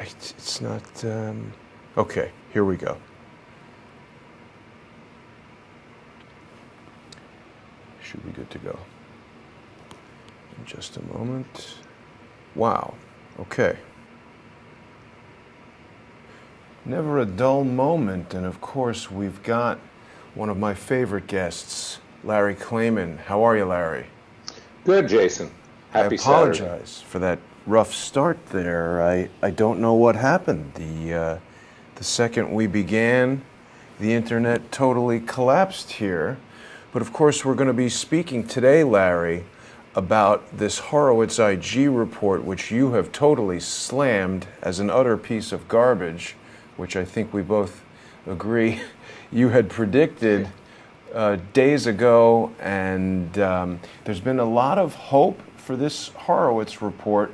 It's not... Okay, here we go. Should be good to go. In just a moment. Wow. Okay. Never a dull moment, and of course we've got one of my favorite guests, Larry Klayman. How are you, Larry? Good, Jason. Happy Saturday. I apologize for that rough start there. I don't know what happened. The second we began, the internet totally collapsed here. But of course, we're going to be speaking today, Larry, about this Horowitz IG report, which you have totally slammed as an utter piece of garbage, which I think we both agree you had predicted days ago. And there's been a lot of hope for this Horowitz report.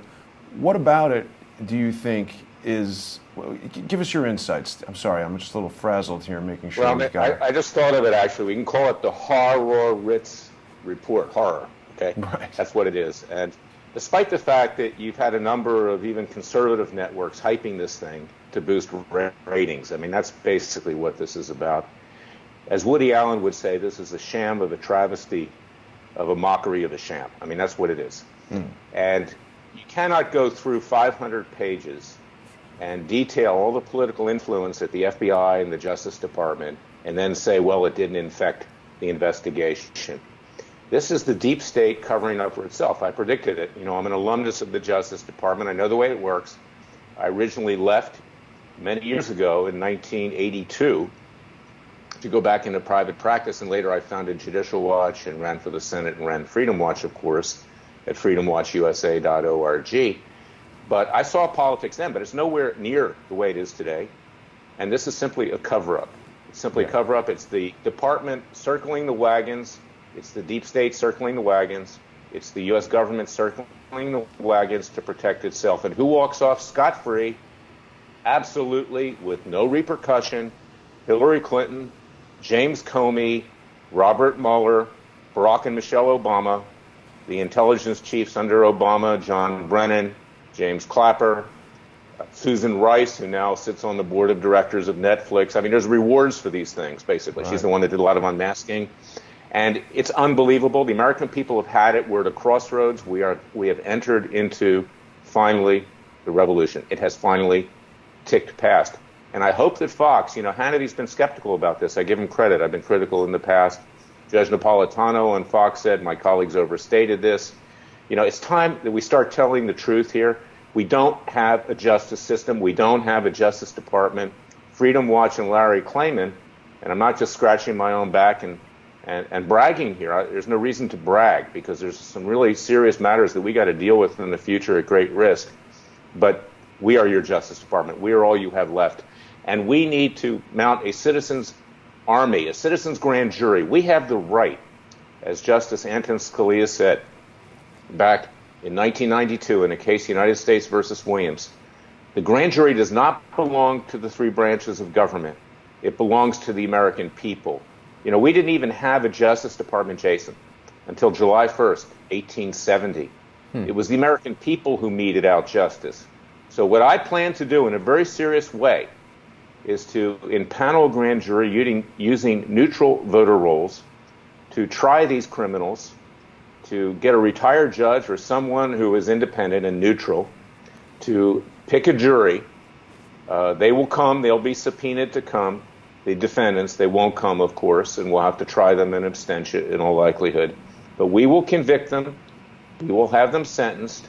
What about it do you think is... Well, give us your insights. I'm sorry, I'm just a little frazzled here, making sure we've got it. I just thought of it, actually. We can call it the Horowitz report. Horror, okay? Right. That's what it is. And despite the fact that you've had a number of even conservative networks hyping this thing to boost ratings, I mean, that's basically what this is about. As Woody Allen would say, this is a sham of a travesty of a mockery of a sham. I mean, that's what it is. And you cannot go through 500 pages and detail all the political influence at the FBI and the Justice Department, and then say, well, it didn't infect the investigation. This is the deep state covering up for itself. I predicted it. You know, I'm an alumnus of the Justice Department. I know the way it works. I originally left many years ago in 1982 to go back into private practice, and later I founded Judicial Watch and ran for the Senate and ran Freedom Watch, of course, at freedomwatchusa.org. But I saw politics then, but it's nowhere near the way it is today. And this is simply a cover-up. It's simply a cover-up. It's the department circling the wagons. It's the deep state circling the wagons. It's the U.S. government circling the wagons to protect itself. And who walks off scot-free? Absolutely, with no repercussion, Hillary Clinton, James Comey, Robert Mueller, Barack and Michelle Obama, the intelligence chiefs under Obama, John Brennan, James Clapper, Susan Rice, who now sits on the board of directors of Netflix. I mean, there's rewards for these things, basically. Right. She's the one that did a lot of unmasking. And it's unbelievable. The American people have had it. We're at a crossroads. We have entered into, finally, the revolution. It has finally ticked past. And I hope that Fox, you know, Hannity's been skeptical about this. I give him credit. I've been critical in the past. Judge Napolitano on Fox said my colleagues overstated this. You know, it's time that we start telling the truth here. We don't have a justice system. We don't have a Justice Department. Freedom Watch and Larry Klayman, and I'm not just scratching my own back and bragging here. There's no reason to brag because there's some really serious matters that we got to deal with in the future at great risk. But we are your Justice Department. We are all you have left. And we need to mount a citizens' army, a citizens' grand jury. We have the right, as Justice Anton Scalia said back in 1992 in a case United States versus Williams, the grand jury does not belong to the three branches of government. It belongs to the American people. You know, we didn't even have a Justice Department, Jason, until July 1st, 1870. It was the American people who meted out justice. So what I plan to do in a very serious way is to impanel a grand jury using neutral voter rolls to try these criminals, to get a retired judge or someone who is independent and neutral to pick a jury. They will come. They'll be subpoenaed to come. The defendants, they won't come, of course, and we'll have to try them in absentia in all likelihood. But we will convict them. We will have them sentenced,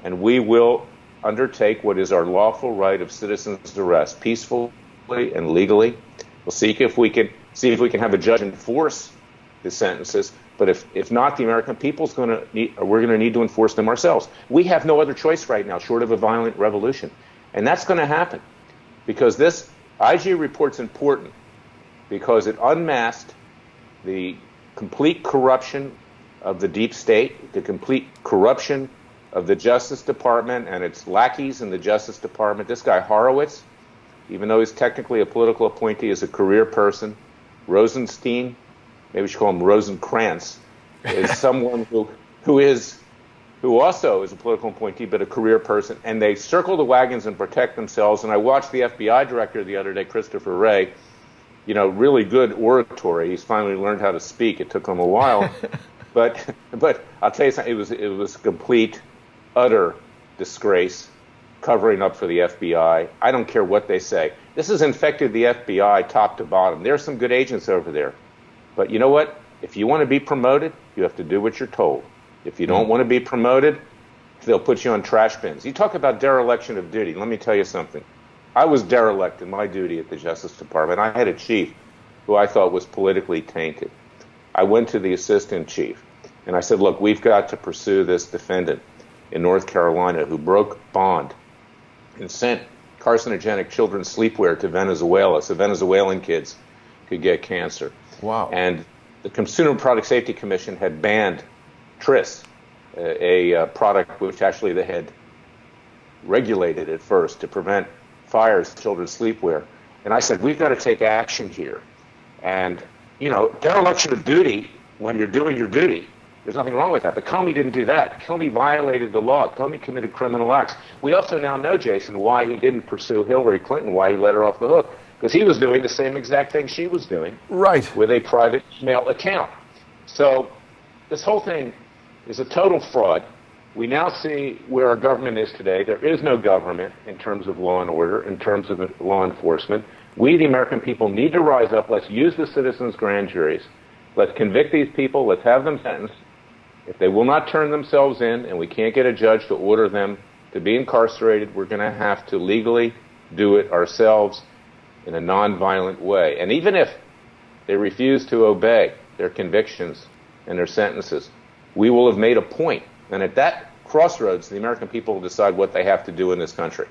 and we will undertake what is our lawful right of citizens' arrest, peacefully and legally. We'll see if we can have a judge enforce the sentences. But if not, the American people's we're going to need to enforce them ourselves. We have no other choice right now, short of a violent revolution. And that's going to happen because this IG report's important because it unmasked the complete corruption of the deep state, the complete corruption of the Justice Department and its lackeys in the Justice Department. This guy Horowitz, even though he's technically a political appointee, is a career person. Rosenstein, maybe we should call him Rosencrantz, is someone who is who also is a political appointee but a career person, and they circle the wagons and protect themselves. And I watched the FBI director the other day, Christopher Wray, really good oratory. He's finally learned how to speak. It took him a while. but I'll tell you something, it was a complete, utter disgrace, covering up for the FBI. I don't care what they say. This has infected the FBI top to bottom. There are some good agents over there. But you know what? If you want to be promoted, you have to do what you're told. If you don't want to be promoted, they'll put you on trash bins. You talk about dereliction of duty. Let me tell you something. I was derelict in my duty at the Justice Department. I had a chief who I thought was politically tainted. I went to the assistant chief, and I said, look, we've got to pursue this defendant in North Carolina who broke bond and sent carcinogenic children's sleepwear to Venezuela so Venezuelan kids could get cancer. Wow. And the Consumer Product Safety Commission had banned Tris, a product which actually they had regulated at first to prevent fires in children's sleepwear. And I said, we've got to take action here. And, dereliction of duty, when you're doing your duty, there's nothing wrong with that. But Comey didn't do that. Comey violated the law. Comey committed criminal acts. We also now know, Jason, why he didn't pursue Hillary Clinton, why he let her off the hook. Because he was doing the same exact thing she was doing. Right. With a private email account. So this whole thing is a total fraud. We now see where our government is today. There is no government in terms of law and order, in terms of law enforcement. We, the American people, need to rise up. Let's use the citizens' grand juries. Let's convict these people. Let's have them sentenced. If they will not turn themselves in and we can't get a judge to order them to be incarcerated, we're going to have to legally do it ourselves in a nonviolent way. And even if they refuse to obey their convictions and their sentences, we will have made a point. And at that crossroads, the American people will decide what they have to do in this country.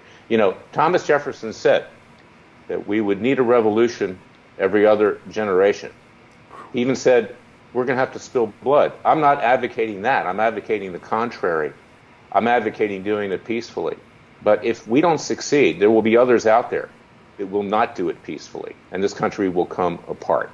Thomas Jefferson said that we would need a revolution every other generation. He even said, we're going to have to spill blood. I'm not advocating that. I'm advocating the contrary. I'm advocating doing it peacefully. But if we don't succeed, there will be others out there that will not do it peacefully, and this country will come apart.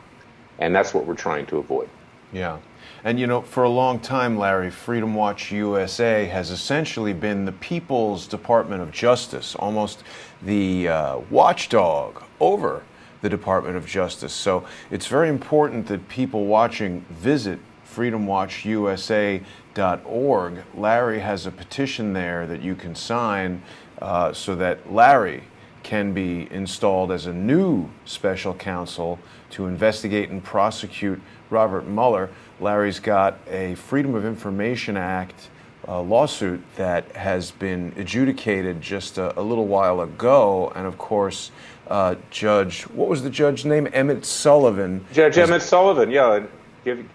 And that's what we're trying to avoid. Yeah. And, for a long time, Larry, Freedom Watch USA has essentially been the People's Department of Justice, almost the watchdog over the Department of Justice. So it's very important that people watching visit freedomwatchusa.org. Larry has a petition there that you can sign so that Larry can be installed as a new special counsel to investigate and prosecute Robert Mueller. Larry's got a Freedom of Information Act lawsuit that has been adjudicated just a little while ago, and of course, what was the judge's name? Emmett Sullivan. Judge Emmett Sullivan, yeah.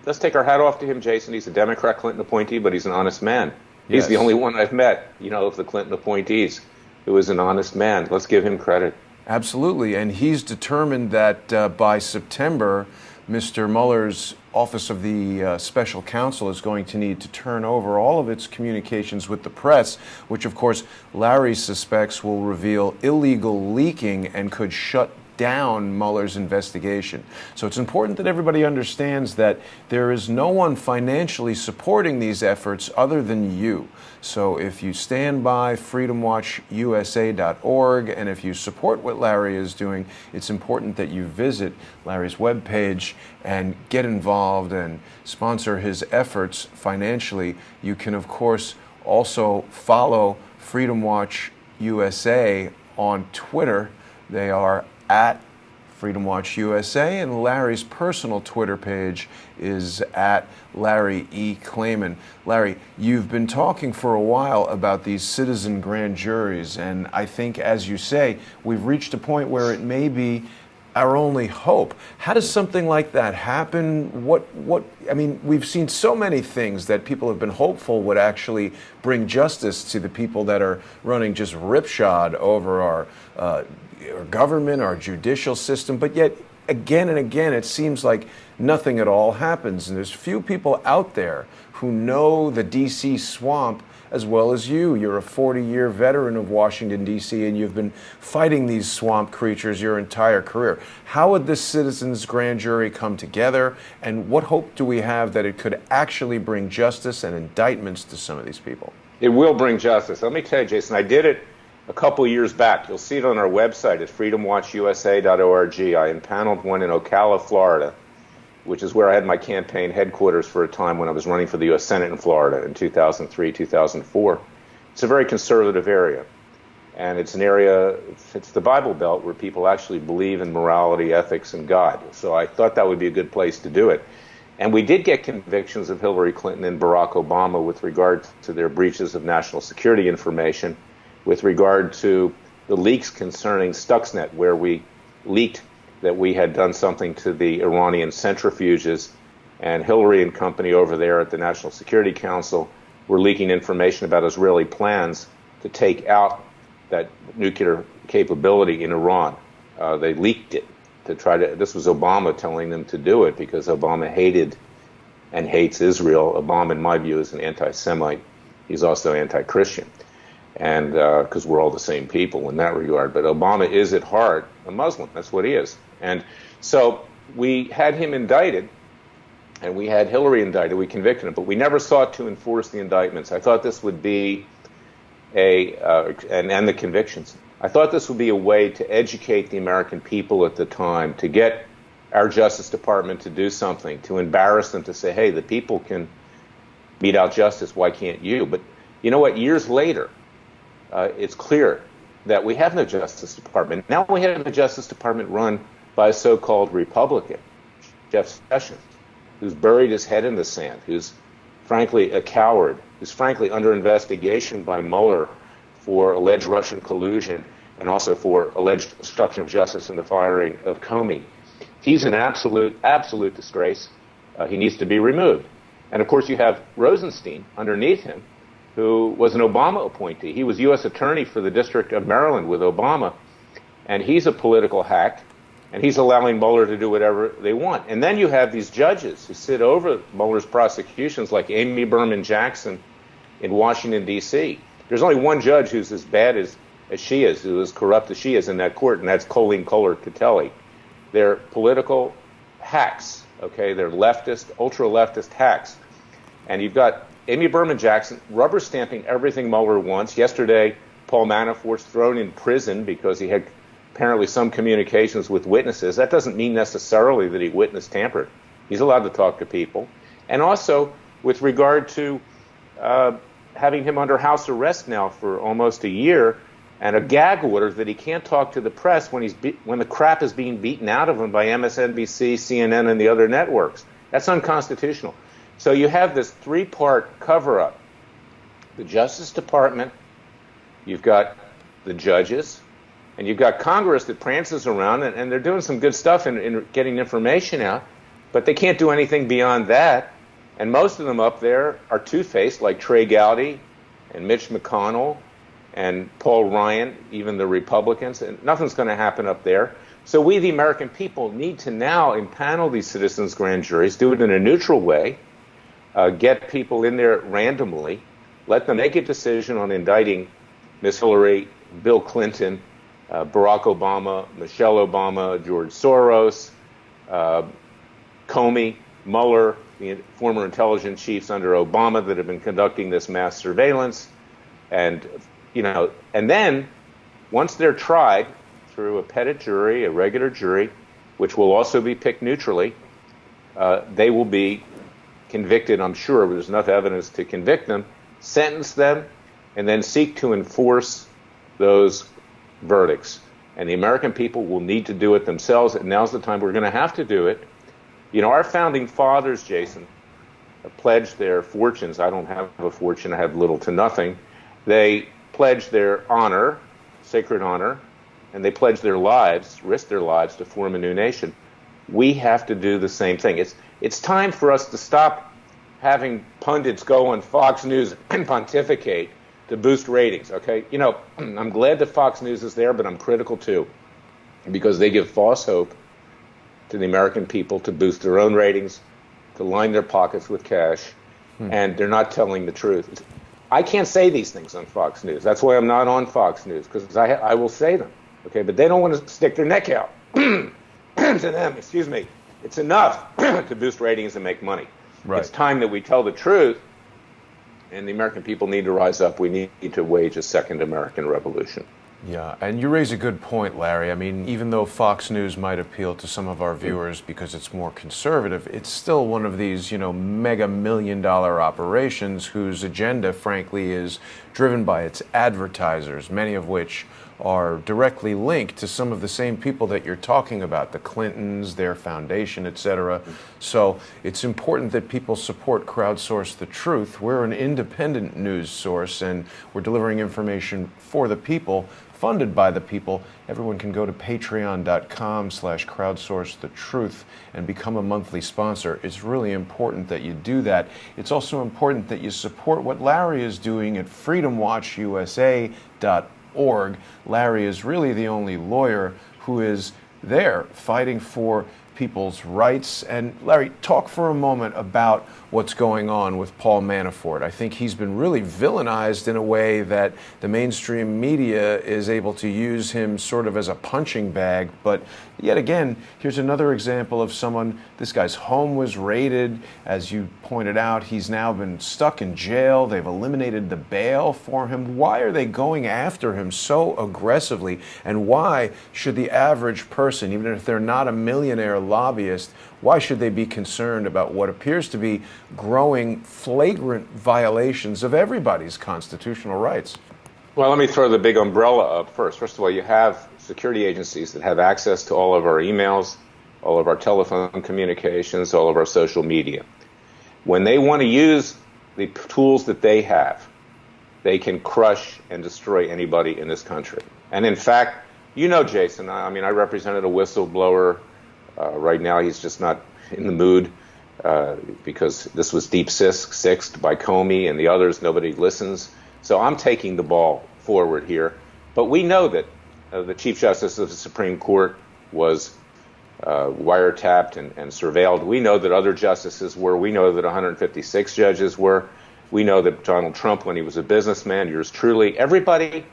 Let's take our hat off to him, Jason. He's a Democrat Clinton appointee, but he's an honest man. He's the only one I've met, of the Clinton appointees who is an honest man. Let's give him credit. Absolutely, and he's determined that by September, Mr. Mueller's Office of the Special Counsel is going to need to turn over all of its communications with the press, which, of course, Larry suspects will reveal illegal leaking and could shut down Mueller's investigation. So it's important that everybody understands that there is no one financially supporting these efforts other than you. So if you stand by freedomwatchusa.org and if you support what Larry is doing, it's important that you visit Larry's webpage and get involved and sponsor his efforts financially. You can, of course, also follow Freedom Watch USA on Twitter. They are at Freedom Watch USA, and Larry's personal Twitter page is at Larry E. Klayman. Larry, you've been talking for a while about these citizen grand juries, and I think, as you say, we've reached a point where it may be our only hope. How does something like that happen? We've seen so many things that people have been hopeful would actually bring justice to the people that are running just ripshod over our government, our judicial system, but yet again and again it seems like nothing at all happens, and there's few people out there who know the DC swamp as well as you. You're a 40-year veteran of Washington, D.C., and you've been fighting these swamp creatures your entire career. How would this citizens' grand jury come together, and what hope do we have that it could actually bring justice and indictments to some of these people? It will bring justice. Let me tell you, Jason, I did it a couple years back. You'll see it on our website at freedomwatchusa.org. I impaneled one in Ocala, Florida, which is where I had my campaign headquarters for a time when I was running for the U.S. Senate in Florida in 2003, 2004. It's a very conservative area. And it's an area, it's the Bible Belt, where people actually believe in morality, ethics, and God. So I thought that would be a good place to do it. And we did get convictions of Hillary Clinton and Barack Obama with regard to their breaches of national security information, with regard to the leaks concerning Stuxnet, where we leaked that we had done something to the Iranian centrifuges, and Hillary and company over there at the National Security Council were leaking information about Israeli plans to take out that nuclear capability in Iran. They leaked it to try to, this was Obama telling them to do it because Obama hated and hates Israel. Obama, in my view, is an anti-Semite. He's also anti-Christian, and because we're all the same people in that regard. But Obama is at heart a Muslim. That's what he is. And so we had him indicted, and we had Hillary indicted. We convicted him, but we never sought to enforce the indictments. I thought this would be and the convictions. I thought this would be a way to educate the American people at the time, to get our Justice Department to do something, to embarrass them, to say, hey, the people can mete out justice, why can't you? But you know what? Years later, it's clear that we have no Justice Department. Now we have a Justice Department run by a so-called Republican, Jeff Sessions, who's buried his head in the sand, who's frankly a coward, who's frankly under investigation by Mueller for alleged Russian collusion and also for alleged obstruction of justice in the firing of Comey. He's an absolute disgrace. He needs to be removed. And of course you have Rosenstein underneath him, who was an Obama appointee. He was U.S. Attorney for the District of Maryland with Obama, and he's a political hack, and he's allowing Mueller to do whatever they want. And then you have these judges who sit over Mueller's prosecutions, like Amy Berman Jackson in Washington, D.C. There's only one judge who's as bad as she is, who is corrupt as she is in that court, and that's Colleen Kohler-Catelli. They're political hacks, okay? They're leftist, ultra-leftist hacks. And you've got Amy Berman Jackson rubber stamping everything Mueller wants. Yesterday, Paul Manafort's thrown in prison because he had apparently some communications with witnesses. That doesn't mean necessarily that he witness tampered. He's allowed to talk to people. And also, with regard to having him under house arrest now for almost a year, and a gag order that he can't talk to the press when when the crap is being beaten out of him by MSNBC, CNN, and the other networks. That's unconstitutional. So you have this three-part cover-up. The Justice Department, you've got the judges, and you've got Congress that prances around, and they're doing some good stuff in getting information out, but they can't do anything beyond that. And most of them up there are two-faced, like Trey Gowdy and Mitch McConnell and Paul Ryan, even the Republicans, and nothing's going to happen up there. So we, the American people, need to now impanel these citizens' grand juries, do it in a neutral way, get people in there randomly, let them make a decision on indicting Miss Hillary, Bill Clinton, Barack Obama, Michelle Obama, George Soros, Comey, Mueller, the former intelligence chiefs under Obama that have been conducting this mass surveillance, and then once they're tried through a petit jury, a regular jury, which will also be picked neutrally, they will be convicted, I'm sure, but there's enough evidence to convict them, sentence them, and then seek to enforce those verdicts. And the American people will need to do it themselves, and now's the time we're going to have to do it. You know, our founding fathers, Jason, pledged their fortunes. I don't have a fortune. I have little to nothing. They pledged their honor, sacred honor, and they pledged their lives, risked their lives to form a new nation. We have to do the same thing. It's time for us to stop having pundits go on Fox News and pontificate to boost ratings, okay? You know, I'm glad that Fox News is there, but I'm critical too, because they give false hope to the American people to boost their own ratings, to line their pockets with cash, and they're not telling the truth. I can't say these things on Fox News. That's why I'm not on Fox News, because I will say them. Okay, but they don't want to stick their neck out to them. Excuse me. It's enough to boost ratings and make money. Right. It's time that we tell the truth, and the American people need to rise up. We need to wage a second American revolution. Yeah, and you raise a good point, Larry. I mean, even though Fox News might appeal to some of our viewers because it's more conservative, it's still one of these, mega million-dollar operations whose agenda, frankly, is driven by its advertisers, many of which are directly linked to some of the same people that you're talking about, the Clintons, their foundation, etc. So it's important that people support Crowdsource the Truth. We're an independent news source, and we're delivering information for the people, funded by the people. Everyone can go to patreon.com/crowdsourcethetruth and become a monthly sponsor. It's really important that you do that. It's also important that you support what Larry is doing at freedomwatchusa.org. Larry is really the only lawyer who is there fighting for people's rights. And Larry, talk for a moment about what's going on with Paul Manafort. I think he's been really villainized in a way that the mainstream media is able to use him sort of as a punching bag. But yet again, here's another example of someone, this guy's home was raided. As you pointed out, he's now been stuck in jail. They've eliminated the bail for him. Why are they going after him so aggressively? And why should the average person, even if they're not a millionaire lobbyist, why should they be concerned about what appears to be growing flagrant violations of everybody's constitutional rights? Well, let me throw the big umbrella up first. First of all, you have security agencies that have access to all of our emails, all of our telephone communications, all of our social media. When they want to use the tools that they have, they can crush and destroy anybody in this country. And in fact, Jason, I represented a whistleblower. Right now, he's just not in the mood because this was deep sixed by Comey and the others. Nobody listens. So I'm taking the ball forward here. But we know that the Chief Justice of the Supreme Court was wiretapped and surveilled. We know that other justices were. We know that 156 judges were. We know that Donald Trump, when he was a businessman, yours truly, everybody,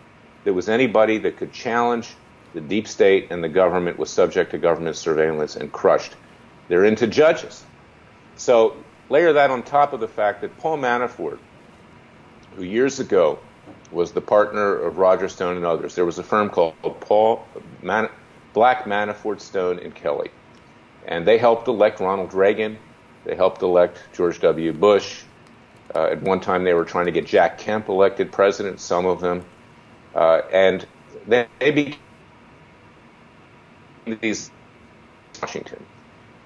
there was anybody that could challenge the deep state and the government was subject to government surveillance and crushed. They're into judges. So layer that on top of the fact that Paul Manafort, who years ago was the partner of Roger Stone and others, there was a firm called Black Manafort, Stone and Kelly. And they helped elect Ronald Reagan. They helped elect George W. Bush. At one time they were trying to get Jack Kemp elected president, some of them. And they became these Washington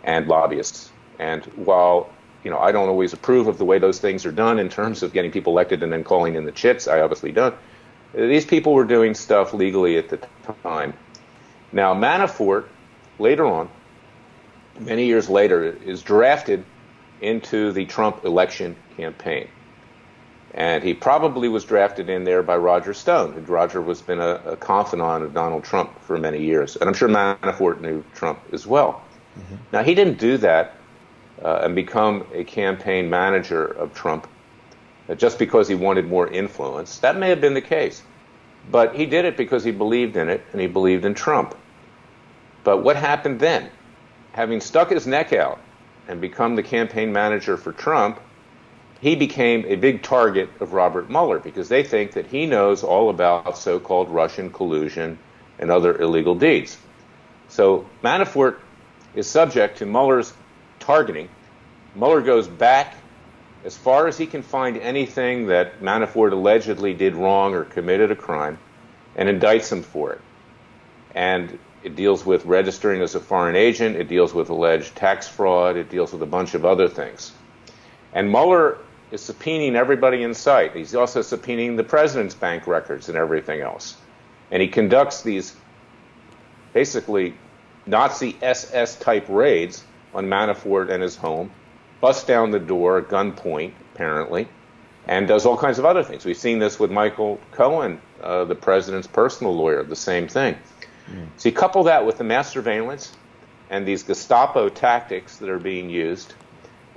and lobbyists. And while I don't always approve of the way those things are done in terms of getting people elected and then calling in the chits, I obviously don't. These people were doing stuff legally at the time. Now Manafort, later on, many years later, is drafted into the Trump election campaign. And he probably was drafted in there by Roger Stone, who Roger was been a confidant of Donald Trump for many years. And I'm sure Manafort knew Trump as well. Mm-hmm. Now, he didn't do that and become a campaign manager of Trump just because he wanted more influence. That may have been the case. But he did it because he believed in it, and he believed in Trump. But what happened then? Having stuck his neck out and become the campaign manager for Trump, he became a big target of Robert Mueller because they think that he knows all about so-called Russian collusion and other illegal deeds. So Manafort is subject to Mueller's targeting. Mueller goes back as far as he can find anything that Manafort allegedly did wrong or committed a crime and indicts him for it. And it deals with registering as a foreign agent. It deals with alleged tax fraud. It deals with a bunch of other things. And Mueller is subpoenaing everybody in sight. He's also subpoenaing the president's bank records and everything else. And he conducts these basically Nazi SS-type raids on Manafort and his home, busts down the door at gunpoint, apparently, and does all kinds of other things. We've seen this with Michael Cohen, the president's personal lawyer, the same thing. So you couple that with the mass surveillance and these Gestapo tactics that are being used,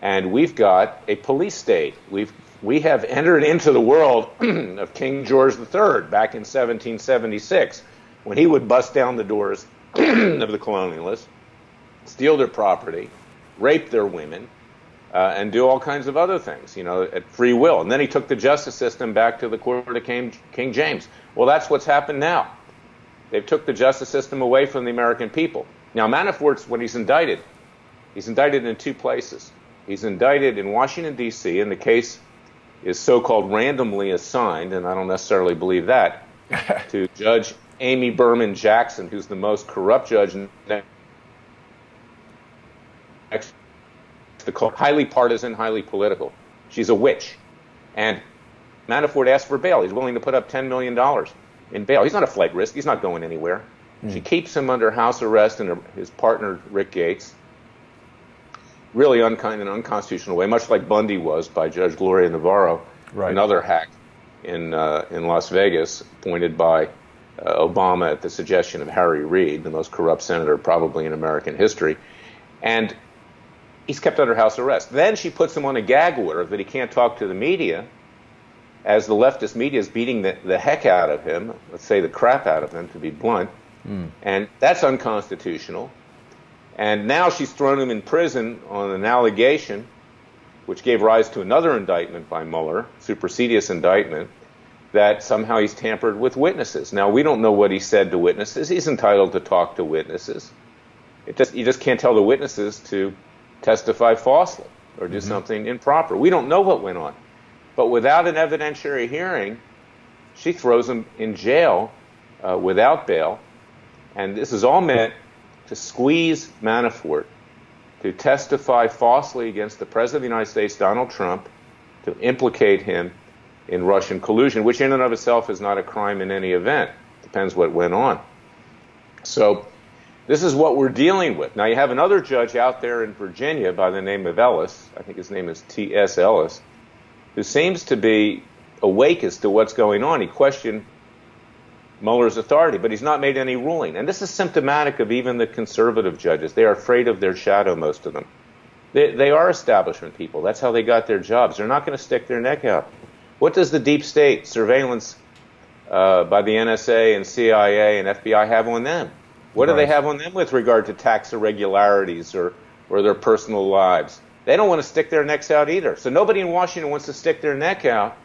and we've got a police state. We've we have entered into the world of King George III back in 1776, when he would bust down the doors of the colonialists, steal their property, rape their women, and do all kinds of other things, at free will. And then he took the justice system back to the court of King James. Well, that's what's happened now. They've took the justice system away from the American people. Now, Manafort's, when he's indicted in two places. He's indicted in Washington, D.C., and the case is so-called randomly assigned, and I don't necessarily believe that, to Judge Amy Berman Jackson, who's the most corrupt judge next to highly partisan, highly political. She's a witch. And Manafort asked for bail. He's willing to put up $10 million in bail. He's not a flight risk. He's not going anywhere. She keeps him under house arrest, and his partner, Rick Gates, really unkind and unconstitutional way, much like Bundy was by Judge Gloria Navarro, another hack in Las Vegas, appointed by Obama at the suggestion of Harry Reid, the most corrupt senator probably in American history. And he's kept under house arrest. Then she puts him on a gag order that he can't talk to the media, as the leftist media is beating the heck out of him, let's say the crap out of him, to be blunt. And that's unconstitutional. And now she's thrown him in prison on an allegation which gave rise to another indictment by Mueller, supersedious indictment, that somehow he's tampered with witnesses. Now, we don't know what he said to witnesses. He's entitled to talk to witnesses. You just can't tell the witnesses to testify falsely or do something improper. We don't know what went on. But without an evidentiary hearing, she throws him in jail without bail. And this is all meant to squeeze Manafort to testify falsely against the President of the United States, Donald Trump, to implicate him in Russian collusion, which in and of itself is not a crime in any event. Depends what went on. So this is what we're dealing with. Now, you have another judge out there in Virginia by the name of Ellis, I think his name is T.S. Ellis, who seems to be awake as to what's going on. He questioned Mueller's authority, but he's not made any ruling. And this is symptomatic of even the conservative judges. They are afraid of their shadow, most of them. They are establishment people. That's how they got their jobs. They're not going to stick their neck out. What does the deep state surveillance by the NSA and CIA and FBI have on them? What do they have on them with regard to tax irregularities or their personal lives? They don't want to stick their necks out either. So nobody in Washington wants to stick their neck out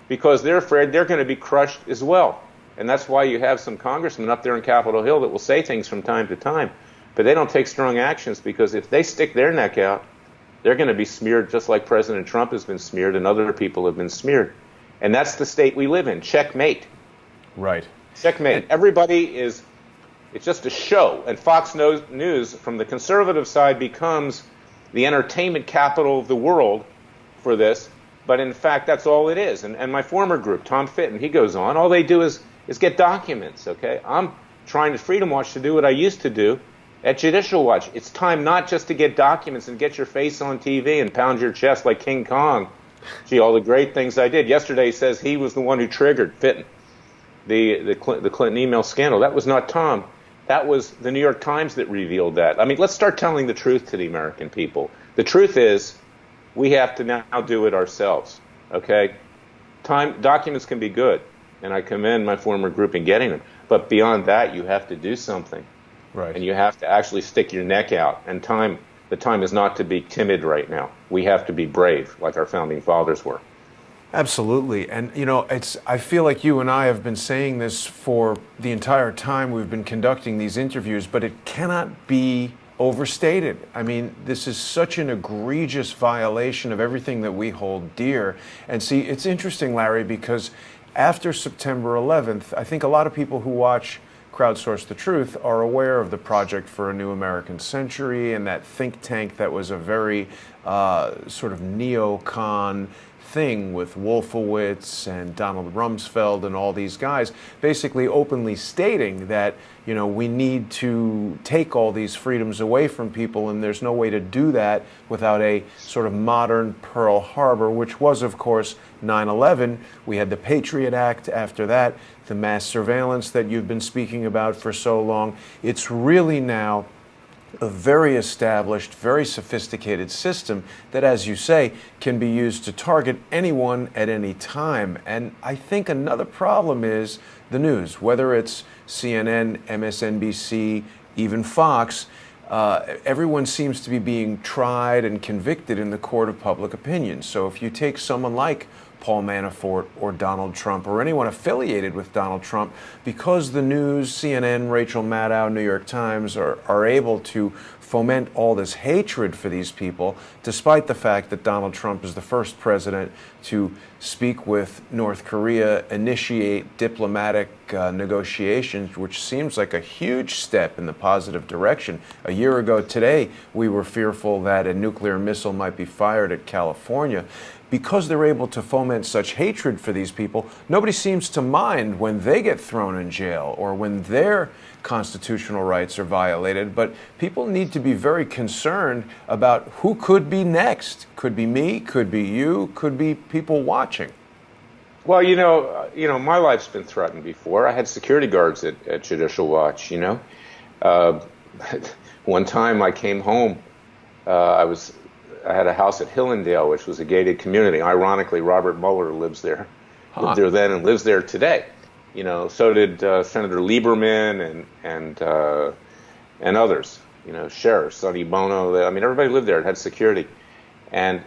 because they're afraid they're going to be crushed as well. And that's why you have some congressmen up there in Capitol Hill that will say things from time to time, but they don't take strong actions, because if they stick their neck out, they're going to be smeared just like President Trump has been smeared and other people have been smeared. And that's the state we live in. Checkmate. Right. Checkmate. It's just a show. And Fox News, from the conservative side, becomes the entertainment capital of the world for this. But in fact, that's all it is. And my former group, Tom Fitton, he goes on. All they do is get documents, okay? I'm trying to Freedom Watch to do what I used to do at Judicial Watch. It's time not just to get documents and get your face on TV and pound your chest like King Kong. Gee, all the great things I did. Yesterday he says he was the one who triggered Fitton, the Clinton email scandal. That was not Tom. That was the New York Times that revealed that. I mean, let's start telling the truth to the American people. The truth is, we have to now do it ourselves, okay? Documents can be good, and I commend my former group in getting them. But beyond that, you have to do something. Right. And you have to actually stick your neck out. And the time is not to be timid right now. We have to be brave, like our founding fathers were. Absolutely. And, I feel like you and I have been saying this for the entire time we've been conducting these interviews, but it cannot be overstated. I mean, this is such an egregious violation of everything that we hold dear. And see, it's interesting, Larry, because after September 11th, I think a lot of people who watch Crowdsource the Truth are aware of the Project for a New American Century and that think tank that was a very sort of neocon thing with Wolfowitz and Donald Rumsfeld and all these guys basically openly stating that, we need to take all these freedoms away from people, and there's no way to do that without a sort of modern Pearl Harbor, which was, of course, 9/11. We had the Patriot Act after that, the mass surveillance that you've been speaking about for so long. It's really now a very established, very sophisticated system that, as you say, can be used to target anyone at any time. And I think another problem is the news, whether it's CNN, MSNBC, even Fox. Everyone seems to be being tried and convicted in the court of public opinion. So if you take someone like Paul Manafort or Donald Trump or anyone affiliated with Donald Trump, because the news, CNN, Rachel Maddow, New York Times are able to foment all this hatred for these people, despite the fact that Donald Trump is the first president to speak with North Korea, initiate diplomatic negotiations, which seems like a huge step in the positive direction. A year ago today, we were fearful that a nuclear missile might be fired at California. Because they're able to foment such hatred for these people, nobody seems to mind when they get thrown in jail or when their constitutional rights are violated. But people need to be very concerned about who could be next. Could be me, could be you, could be people watching. Well, my life's been threatened before. I had security guards at Judicial Watch, One time I came home, I had a house at Hillendale, which was a gated community. Ironically, Robert Mueller lives there. Lived there then and lives there today. So did Senator Lieberman and others. Sheriff Sonny Bono. Everybody lived there. It had security. And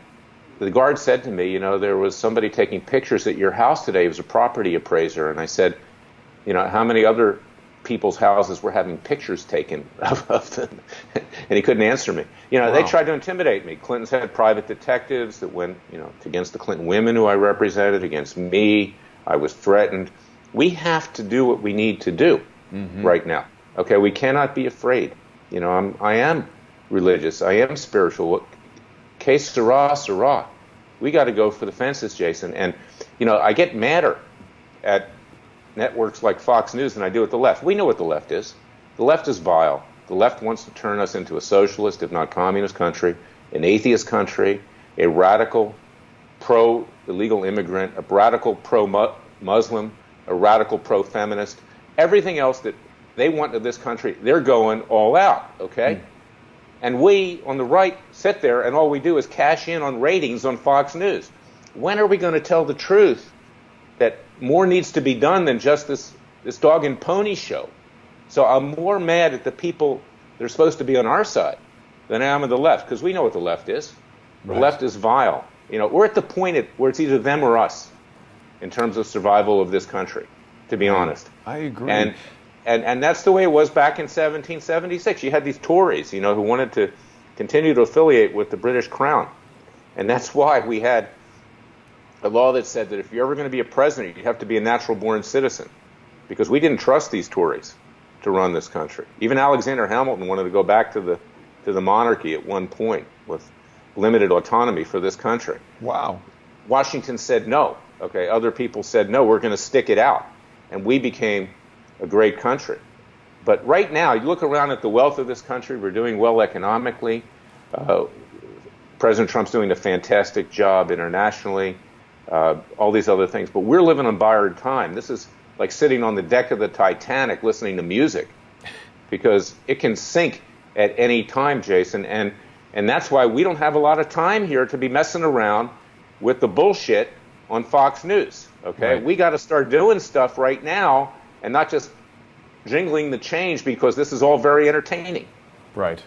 the guard said to me, there was somebody taking pictures at your house today. He was a property appraiser. And I said, how many other people's houses were having pictures taken of them? And he couldn't answer me. Wow. They tried to intimidate me. Clinton's had private detectives that went, against the Clinton women who I represented, against me. I was threatened. We have to do what we need to do right now. Okay, we cannot be afraid. I am religious. I am spiritual. Que sera, sera. We got to go for the fences, Jason. And, I get madder at networks like Fox News than I do at the left. We know what the left is. The left is vile. The left wants to turn us into a socialist, if not communist country, an atheist country, a radical pro-illegal immigrant, a radical pro-Muslim, a radical pro-feminist. Everything else that they want in this country, they're going all out, okay? And we, on the right, sit there and all we do is cash in on ratings on Fox News. When are we going to tell the truth that more needs to be done than just this dog and pony show? So I'm more mad at the people that are supposed to be on our side than I am on the left, because we know what the left is. Right. The left is vile. We're at the point where it's either them or us in terms of survival of this country, to be honest. I agree. And that's the way it was back in 1776. You had these Tories, who wanted to continue to affiliate with the British Crown. And that's why we had a law that said that if you're ever going to be a president, you have to be a natural-born citizen, because we didn't trust these Tories to run this country. Even Alexander Hamilton wanted to go back to the monarchy at one point with limited autonomy for this country. Wow. Washington said no. Okay, other people said no, we're going to stick it out. And we became a great country. But right now, you look around at the wealth of this country, we're doing well economically. President Trump's doing a fantastic job internationally, all these other things. But we're living on borrowed time. This is like sitting on the deck of the Titanic listening to music, because it can sink at any time, Jason. And that's why we don't have a lot of time here to be messing around with the bullshit on Fox News. Okay, right. We got to start doing stuff right now and not just jingling the change because this is all very entertaining. Right.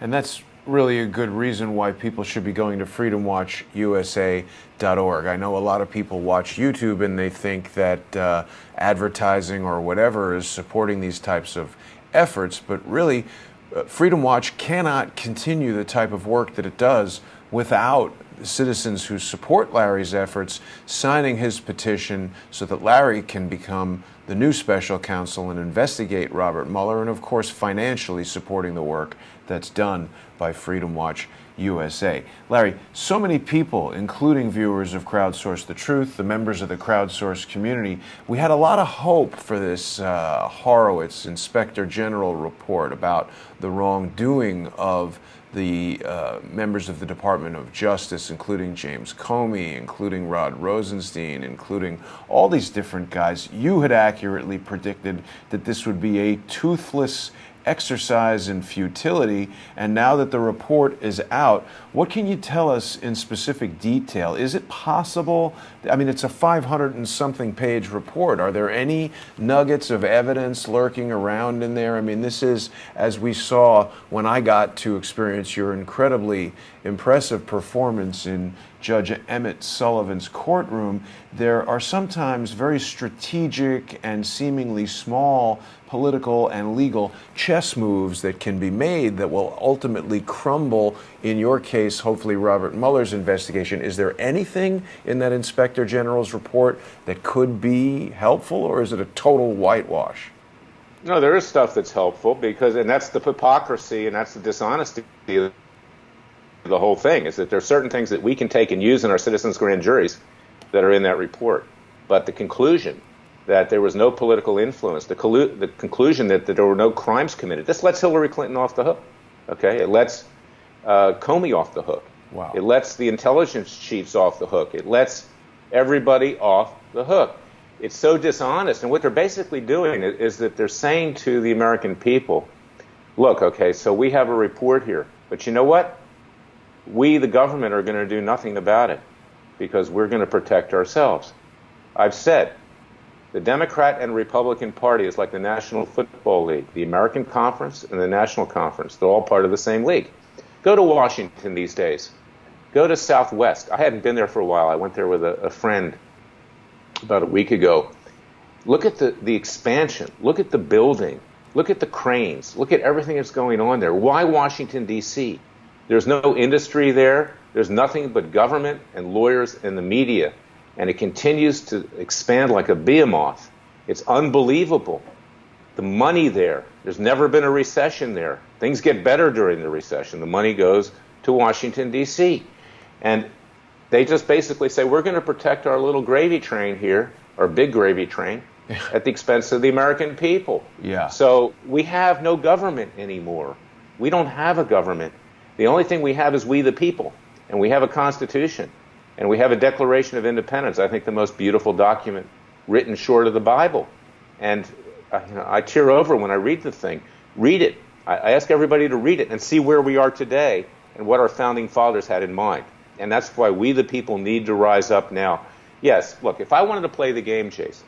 And that's really a good reason why people should be going to freedomwatchusa.org. I know a lot of people watch YouTube and they think that advertising or whatever is supporting these types of efforts, but really Freedom Watch cannot continue the type of work that it does without citizens who support Larry's efforts signing his petition so that Larry can become the new special counsel and investigate Robert Mueller, and of course financially supporting the work that's done by Freedom Watch USA. Larry, so many people, including viewers of Crowdsource the Truth, the members of the Crowdsource community, we had a lot of hope for this Horowitz Inspector General report about the wrongdoing of the members of the Department of Justice, including James Comey, including Rod Rosenstein, including all these different guys. You had accurately predicted that this would be a toothless exercise in futility. And now that the report is out, what can you tell us in specific detail? Is it possible? I mean, it's a 500 and something page report. Are there any nuggets of evidence lurking around in there? I mean, this is, as we saw when I got to experience your incredibly impressive performance in Judge Emmett Sullivan's courtroom, there are sometimes very strategic and seemingly small political and legal chess moves that can be made that will ultimately crumble, in your case, hopefully Robert Mueller's investigation. Is there anything in that Inspector General's report that could be helpful, or is it a total whitewash? No, there is stuff that's helpful because, and that's the hypocrisy and that's the dishonesty of the whole thing, is that there are certain things that we can take and use in our citizens' grand juries that are in that report. But the conclusion that there was no political influence, the conclusion that there were no crimes committed, this lets Hillary Clinton off the hook. Okay, it lets Comey off the hook. Wow. It lets the intelligence chiefs off the hook. It lets everybody off the hook. It's so dishonest. And what they're basically doing is that they're saying to the American people, look, okay, so we have a report here, but you know what? We, the government, are going to do nothing about it because we're going to protect ourselves. I've said the Democrat and Republican Party is like the National Football League, the American Conference and the National Conference. They're all part of the same league. Go to Washington these days. Go to Southwest. I hadn't been there for a while. I went there with a friend about a week ago. Look at the expansion. Look at the building. Look at the cranes. Look at everything that's going on there. Why Washington, D.C.? There's no industry there. There's nothing but government and lawyers and the media. And it continues to expand like a behemoth. It's unbelievable. The money there. There's never been a recession there. Things get better during the recession. The money goes to Washington, D.C. And they just basically say, we're going to protect our little gravy train here, our big gravy train, at the expense of the American people. Yeah. So we have no government anymore. We don't have a government. The only thing we have is we the people, and we have a constitution, and we have a Declaration of Independence, I think the most beautiful document written short of the Bible. And I tear over when I read the thing. Read it. I ask everybody to read it and see where we are today and what our founding fathers had in mind. And that's why we the people need to rise up now. Yes, look, if I wanted to play the game, Jason,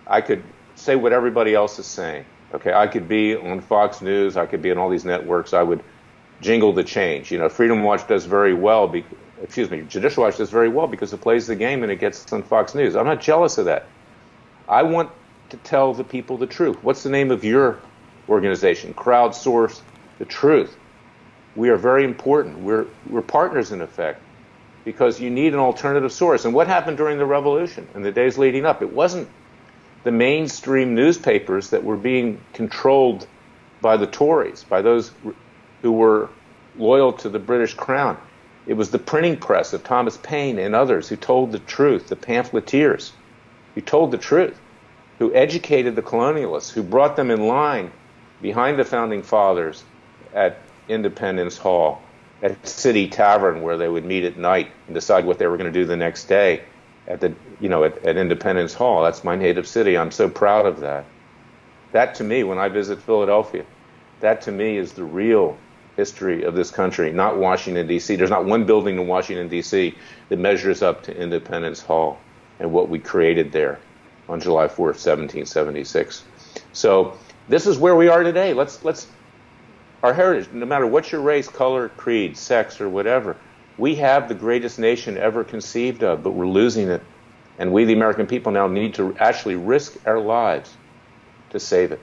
I could say what everybody else is saying. Okay, I could be on Fox News, I could be on all these networks, I would jingle the change. You know, Freedom Watch does very well, Judicial Watch does very well because it plays the game and it gets on Fox News. I'm not jealous of that. I want to tell the people the truth. What's the name of your organization? Crowdsource the Truth. We are very important. We're partners in effect because you need an alternative source. And what happened during the revolution and the days leading up? It wasn't the mainstream newspapers that were being controlled by the Tories, by those who were loyal to the British Crown. It was the printing press of Thomas Paine and others who told the truth, the pamphleteers who told the truth, who educated the colonialists, who brought them in line behind the Founding Fathers at Independence Hall, at City Tavern where they would meet at night and decide what they were going to do the next day at Independence Hall. That's my native city. I'm so proud of that. That to me, when I visit Philadelphia, that to me is the real history of this country, not Washington, D.C. There's not one building in Washington, D.C. that measures up to Independence Hall and what we created there on July 4th, 1776. So this is where we are today. Let's our heritage, no matter what your race, color, creed, sex, or whatever, we have the greatest nation ever conceived of, but we're losing it. And we, the American people, now need to actually risk our lives to save it.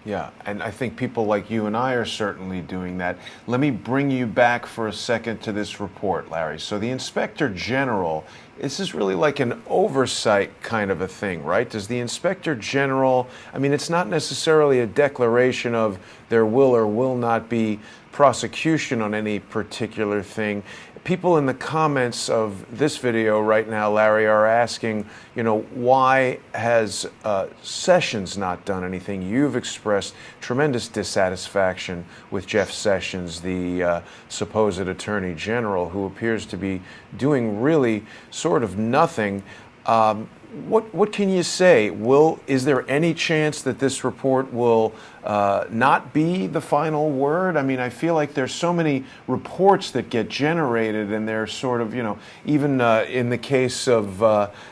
Yeah, and I think people like you and I are certainly doing that. Let me bring you back for a second to this report, Larry. So the Inspector General, this is really like an oversight kind of a thing, right? Does the Inspector General, I mean, it's not necessarily a declaration of there will or will not be prosecution on any particular thing. People in the comments of this video right now, Larry, are asking, why has Sessions not done anything? You've expressed tremendous dissatisfaction with Jeff Sessions, the supposed Attorney General, who appears to be doing really sort of nothing. What can you say? Is there any chance that this report will not be the final word? I mean, I feel like there's so many reports that get generated, and they're sort of, even in the case of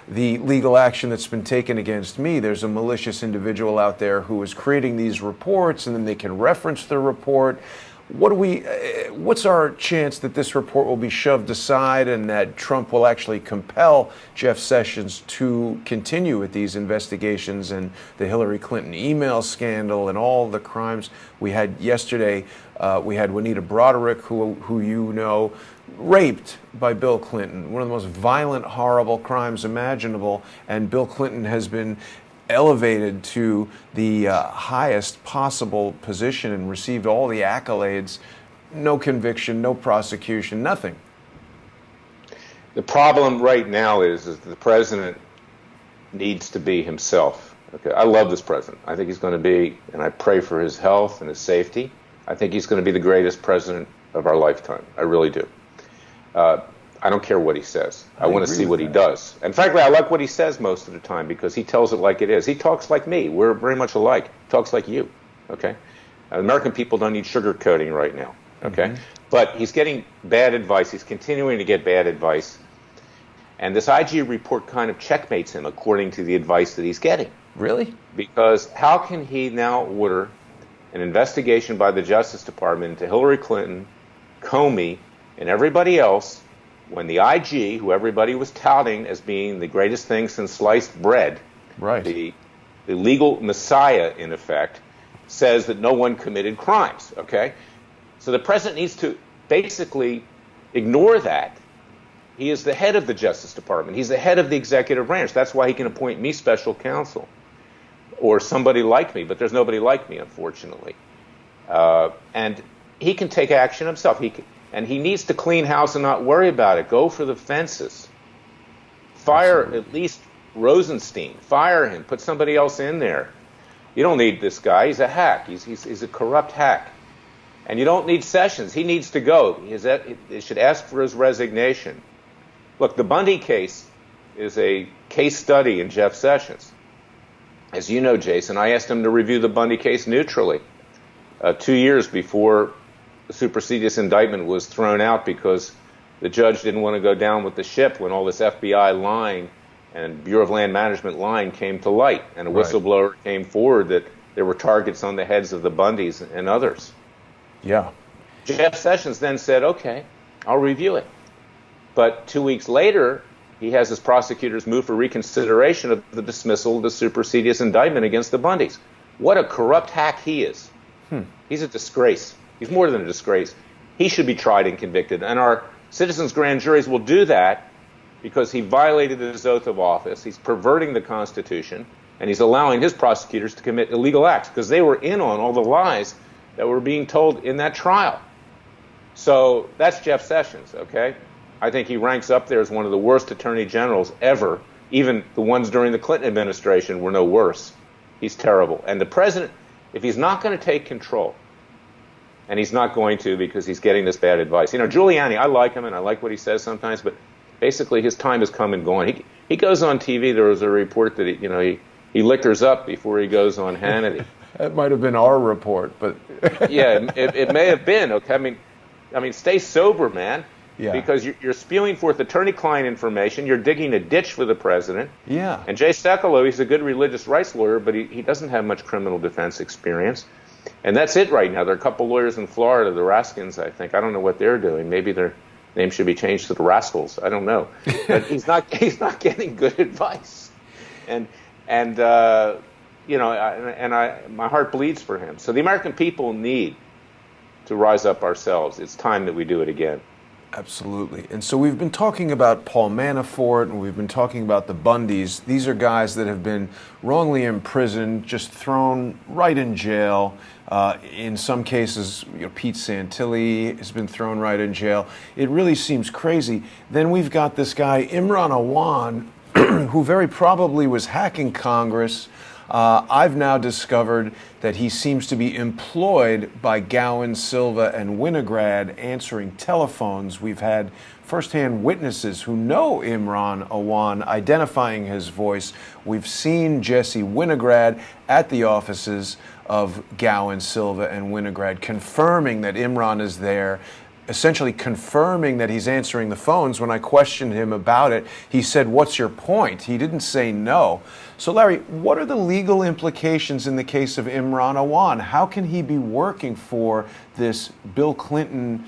the legal action that's been taken against me, there's a malicious individual out there who is creating these reports, and then they can reference the report. What's our chance that this report will be shoved aside and that Trump will actually compel Jeff Sessions to continue with these investigations and the Hillary Clinton email scandal and all the crimes we had yesterday? We had Juanita Broderick, who raped by Bill Clinton, one of the most violent, horrible crimes imaginable, and Bill Clinton has been elevated to the highest possible position and received all the accolades. No conviction, no prosecution, nothing. The problem right now is the president needs to be himself. Okay, I love this president. I think he's going to be, and I pray for his health and his safety. I think he's going to be the greatest president of our lifetime. I really do. I don't care what he says. I want to see what he does. And frankly, I like what he says most of the time because he tells it like it is. He talks like me. We're very much alike. He talks like you. Okay? American people don't need sugarcoating right now. Okay? Mm-hmm. But he's getting bad advice. He's continuing to get bad advice. And this IG report kind of checkmates him according to the advice that he's getting. Really? Because how can he now order an investigation by the Justice Department into Hillary Clinton, Comey, and everybody else when the IG, who everybody was touting as being the greatest thing since sliced bread, right, the legal messiah, in effect, says that no one committed crimes, okay? So the president needs to basically ignore that. He is the head of the Justice Department. He's the head of the executive branch. That's why he can appoint me special counsel or somebody like me, but there's nobody like me, unfortunately. And he can take action himself. And he needs to clean house and not worry about it. Go for the fences. Fire Absolutely. At least Rosenstein. Fire him. Put somebody else in there. You don't need this guy. He's a hack. He's a corrupt hack. And you don't need Sessions. He needs to go. They should ask for his resignation. Look, the Bundy case is a case study in Jeff Sessions. As you know, Jason, I asked him to review the Bundy case neutrally 2 years before the supersedious indictment was thrown out because the judge didn't want to go down with the ship when all this FBI lying and Bureau of Land Management lying came to light, and a whistleblower came forward that there were targets on the heads of the Bundys and others. Yeah. Jeff Sessions then said, okay, I'll review it. But 2 weeks later, he has his prosecutors move for reconsideration of the dismissal of the supersedious indictment against the Bundys. What a corrupt hack he is. He's a disgrace. He's more than a disgrace. He should be tried and convicted. And our citizens' grand juries will do that because he violated his oath of office. He's perverting the Constitution, and he's allowing his prosecutors to commit illegal acts because they were in on all the lies that were being told in that trial. So that's Jeff Sessions, okay? I think he ranks up there as one of the worst attorney generals ever. Even the ones during the Clinton administration were no worse. He's terrible. And the president, if he's not going to take control, and he's not going to because he's getting this bad advice. Giuliani, I like him and I like what he says sometimes, but basically his time has come and gone. He goes on TV. There was a report that he liquors up before he goes on Hannity. That might have been our report, but yeah, it may have been. Okay, I mean, stay sober, man. Yeah. Because you're spewing forth attorney-client information. You're digging a ditch for the president. Yeah. And Jay Sekulow, he's a good religious rights lawyer, but he doesn't have much criminal defense experience. And that's it right now. There are a couple lawyers in Florida, the Raskins, I think. I don't know what they're doing. Maybe their name should be changed to the Rascals. I don't know. But he's not getting good advice. And my heart bleeds for him. So the American people need to rise up ourselves. It's time that we do it again. Absolutely. And so we've been talking about Paul Manafort, and we've been talking about the Bundys. These are guys that have been wrongly imprisoned, just thrown right in jail. In some cases, Pete Santilli has been thrown right in jail. It really seems crazy. Then we've got this guy, Imran Awan, who very probably was hacking Congress. I've now discovered that he seems to be employed by Gowan, Silva, and Winograd answering telephones. We've had firsthand witnesses who know Imran Awan identifying his voice. We've seen Jesse Winograd at the offices of Gowan, Silva, and Winograd confirming that Imran is there, essentially confirming that he's answering the phones. When I questioned him about it, he said, "What's your point?" He didn't say no. So, Larry, what are the legal implications in the case of Imran Awan? How can he be working for this Bill Clinton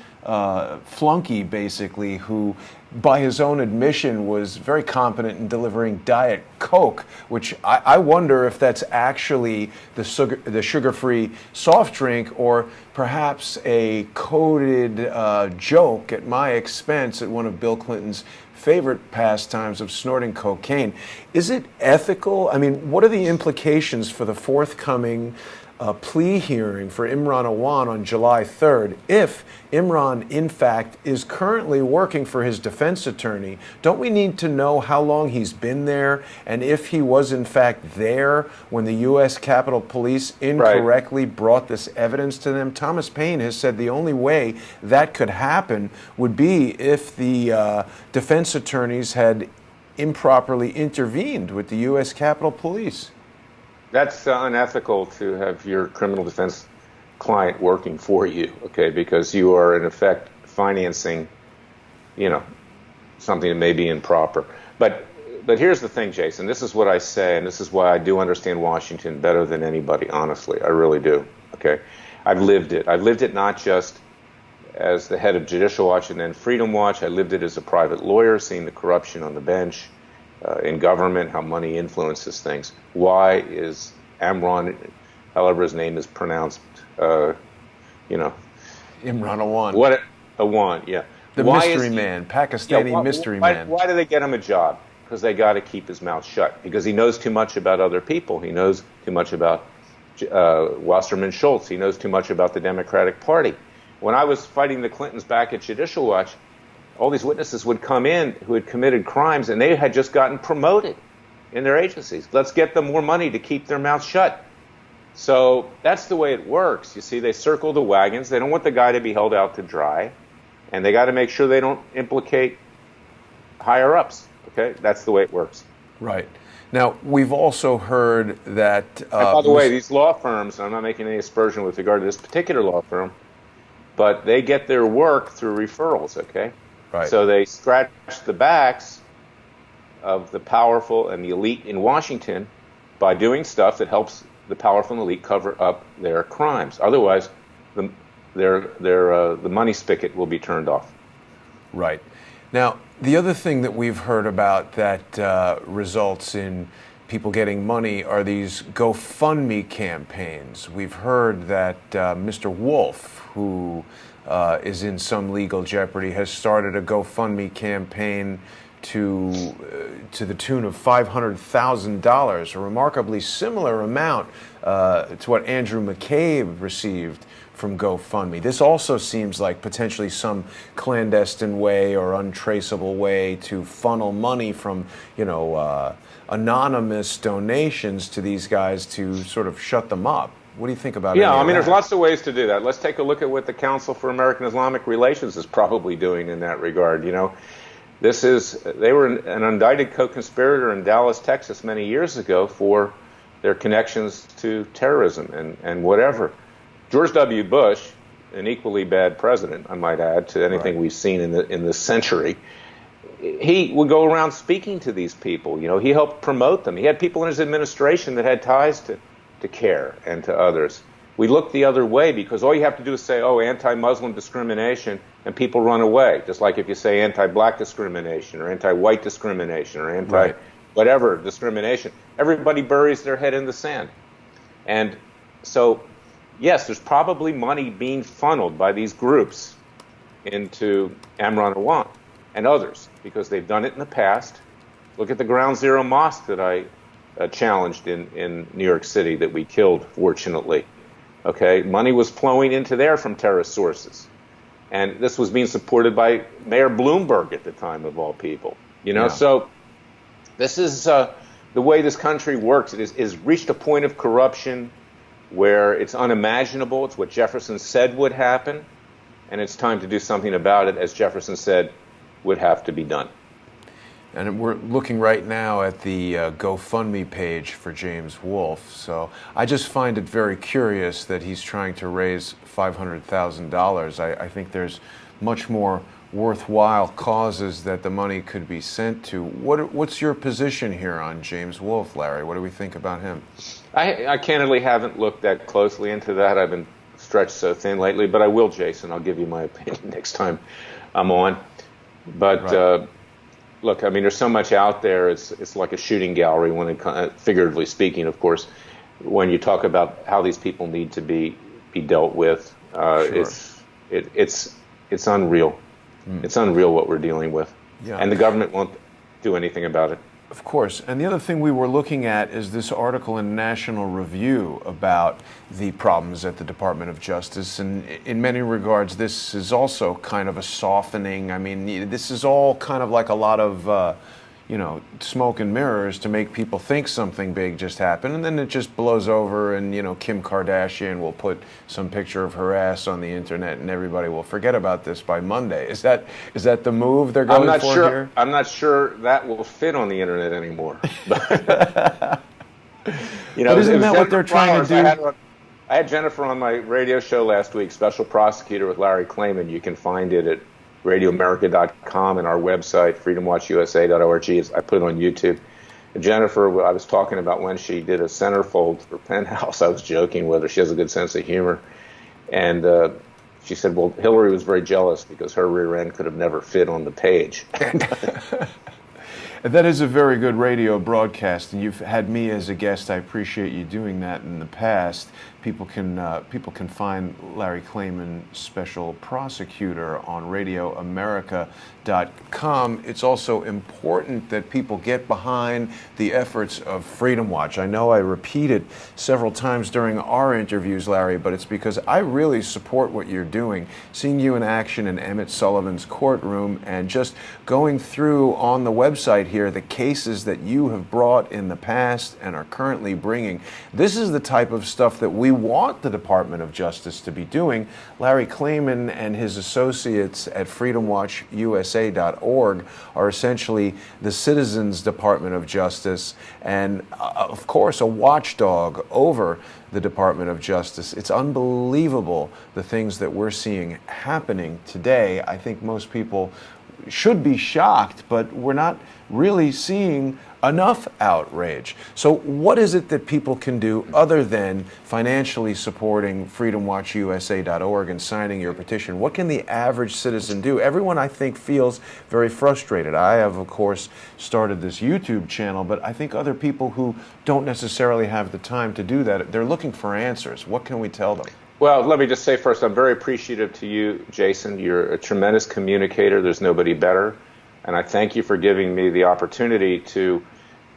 flunky, basically, who, by his own admission, was very competent in delivering Diet Coke, which I wonder if that's actually the sugar-free soft drink, or perhaps a coded joke at my expense at one of Bill Clinton's favorite pastimes of snorting cocaine. Is it ethical? I mean, what are the implications for the forthcoming plea hearing for Imran Awan on July 3rd, if Imran, in fact, is currently working for his defense attorney? Don't we need to know how long he's been there, and if he was, in fact, there when the U.S. Capitol Police incorrectly brought this evidence to them? Thomas Paine has said the only way that could happen would be if the defense attorneys had improperly intervened with the U.S. Capitol Police. That's unethical to have your criminal defense client working for you, okay, because you are, in effect, financing, something that may be improper. But here's the thing, Jason. This is what I say, and this is why I do understand Washington better than anybody, honestly. I really do, okay? I've lived it. I've lived it not just as the head of Judicial Watch and then Freedom Watch. I lived it as a private lawyer, seeing the corruption on the bench, in government, how money influences things. Why is Imran, however his name is pronounced, Imran Awan. What Awan, yeah. The mystery man, Pakistani mystery man. Why do they get him a job? Because they got to keep his mouth shut. Because he knows too much about other people. He knows too much about Wasserman Schultz. He knows too much about the Democratic Party. When I was fighting the Clintons back at Judicial Watch, all these witnesses would come in who had committed crimes, and they had just gotten promoted in their agencies. Let's get them more money to keep their mouths shut. So that's the way it works. You see, they circle the wagons. They don't want the guy to be held out to dry, and they got to make sure they don't implicate higher-ups. Okay, that's the way it works. Right. Now, we've also heard that... and by the way, these law firms, I'm not making any aspersion with regard to this particular law firm, but they get their work through referrals, okay? Right. So they scratch the backs of the powerful and the elite in Washington by doing stuff that helps the powerful and elite cover up their crimes. Otherwise, the money spigot will be turned off. Right. Now, the other thing that we've heard about that results in people getting money are these GoFundMe campaigns. We've heard that Mr. Wolf, who is in some legal jeopardy, has started a GoFundMe campaign to the tune of $500,000, a remarkably similar amount to what Andrew McCabe received from GoFundMe. This also seems like potentially some clandestine way or untraceable way to funnel money from, anonymous donations to these guys to sort of shut them up. What do you think about it? Yeah, there's lots of ways to do that. Let's take a look at what the Council for American Islamic Relations is probably doing in that regard. They were an indicted co-conspirator in Dallas, Texas many years ago for their connections to terrorism and whatever. George W. Bush, an equally bad president, I might add, to anything we've seen in this century, he would go around speaking to these people. He helped promote them. He had people in his administration that had ties to CARE and to others. We look the other way because all you have to do is say, anti-Muslim discrimination, and people run away. Just like if you say anti-black discrimination or anti-white discrimination or anti-whatever discrimination, everybody buries their head in the sand. And so, yes, there's probably money being funneled by these groups into Imran Awan and others because they've done it in the past. Look at the Ground Zero Mosque that I challenged in New York City that we killed, fortunately. Okay, money was flowing into there from terrorist sources. And this was being supported by Mayor Bloomberg at the time, of all people. So this is the way this country works. It is reached a point of corruption where it's unimaginable. It's what Jefferson said would happen, and it's time to do something about it, as Jefferson said would have to be done. And we're looking right now at the GoFundMe page for James Wolfe. So I just find it very curious that he's trying to raise $500,000. I think there's much more worthwhile causes that the money could be sent to. What's your position here on James Wolfe, Larry? What do we think about him? I candidly haven't looked that closely into that. I've been stretched so thin lately, but I will, Jason. I'll give you my opinion next time I'm on. But right. Look, I mean, there's so much out there. It's like a shooting gallery, when it, figuratively speaking, of course, when you talk about how these people need to be dealt with. Sure. It's unreal. It's unreal what we're dealing with. Yeah. And the government won't do anything about it. Of course. And the other thing we were looking at is this article in National Review about the problems at the Department of Justice. And in many regards, this is also kind of a softening. I mean, this is all kind of like a lot of, smoke and mirrors to make people think something big just happened. And then it just blows over and, Kim Kardashian will put some picture of her ass on the internet and everybody will forget about this by Monday. Is that the move they're going for here? I'm not sure that will fit on the internet anymore. But isn't that what they're trying to do? I had Jennifer on my radio show last week, Special Prosecutor with Larry Klayman. You can find it at radioamerica.com and our website, freedomwatchusa.org. I put it on YouTube. And Jennifer, I was talking about when she did a centerfold for Penthouse. I was joking with her. She has a good sense of humor. And she said, well, Hillary was very jealous because her rear end could have never fit on the page. That is a very good radio broadcast, and you've had me as a guest. I appreciate you doing that in the past. People can find Larry Klayman, Special Prosecutor, on radioamerica.com. It's also important that people get behind the efforts of Freedom Watch. I know I repeat it several times during our interviews, Larry, but it's because I really support what you're doing. Seeing you in action in Emmett Sullivan's courtroom and just going through on the website here the cases that you have brought in the past and are currently bringing. This is the type of stuff that we want the Department of Justice to be doing. Larry Klayman and his associates at freedomwatchusa.org are essentially the Citizens Department of Justice and, of course, a watchdog over the Department of Justice. It's unbelievable the things that we're seeing happening today. I think most people should be shocked, but we're not really seeing enough outrage. So what is it that people can do other than financially supporting freedomwatchusa.org and signing your petition? What can the average citizen do? Everyone, I think, feels very frustrated. I have, of course, started this YouTube channel, but I think other people who don't necessarily have the time to do that, they're looking for answers. What can we tell them? Well, let me just say first, I'm very appreciative to you, Jason. You're a tremendous communicator. There's nobody better. And I thank you for giving me the opportunity to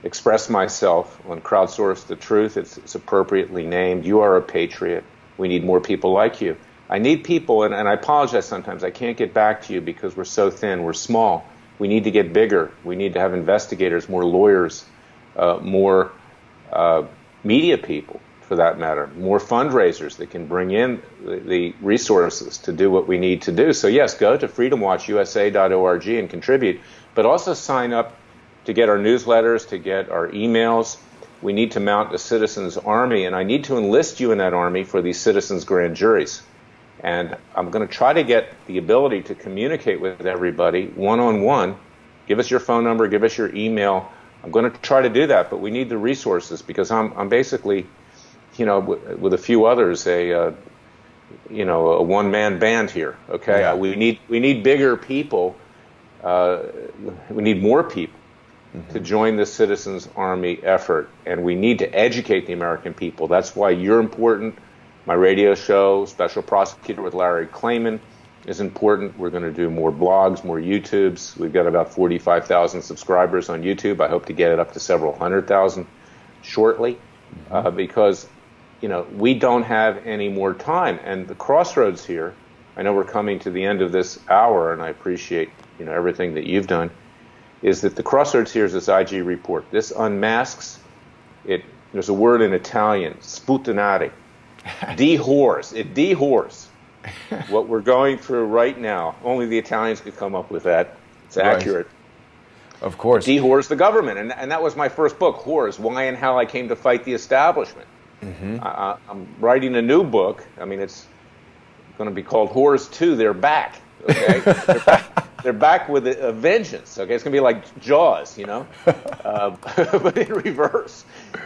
express myself on Crowdsource the Truth. It's appropriately named. You are a patriot. We need more people like you. I need people, and I apologize sometimes. I can't get back to you because we're so thin. We're small. We need to get bigger. We need to have investigators, more lawyers, more media people, for that matter, more fundraisers that can bring in the resources to do what we need to do. So yes, go to freedomwatchusa.org and contribute, but also sign up to get our newsletters, to get our emails. We need to mount a citizens army, and I need to enlist you in that army for these citizens grand juries. And I'm going to try to get the ability to communicate with everybody one-on-one. Give us your phone number, give us your email. I'm going to try to do that, but we need the resources because I'm basically, with a few others, a one-man band here. Okay, yeah. We need bigger people. We need more people to join the Citizens Army effort, and we need to educate the American people. That's why you're important. My radio show, Special Prosecutor with Larry Klayman, is important. We're going to do more blogs, more YouTubes. We've got about 45,000 subscribers on YouTube. I hope to get it up to several 100,000 shortly, because we don't have any more time. And the crossroads here, I know we're coming to the end of this hour, and I appreciate everything that you've done. is that the crossroads here is this IG report. This unmasks it. There's a word in Italian, sputanare, dehors. It dehors what we're going through right now. Only the Italians could come up with that. It's accurate. Right. Of course. It dehors the government. And that was my first book, Whores, Why and How I Came to Fight the Establishment. Mm-hmm. I'm writing a new book. I mean, it's going to be called Whores 2, They're Back. Okay? They're back with a vengeance. Okay, it's going to be like Jaws, you know, but in reverse.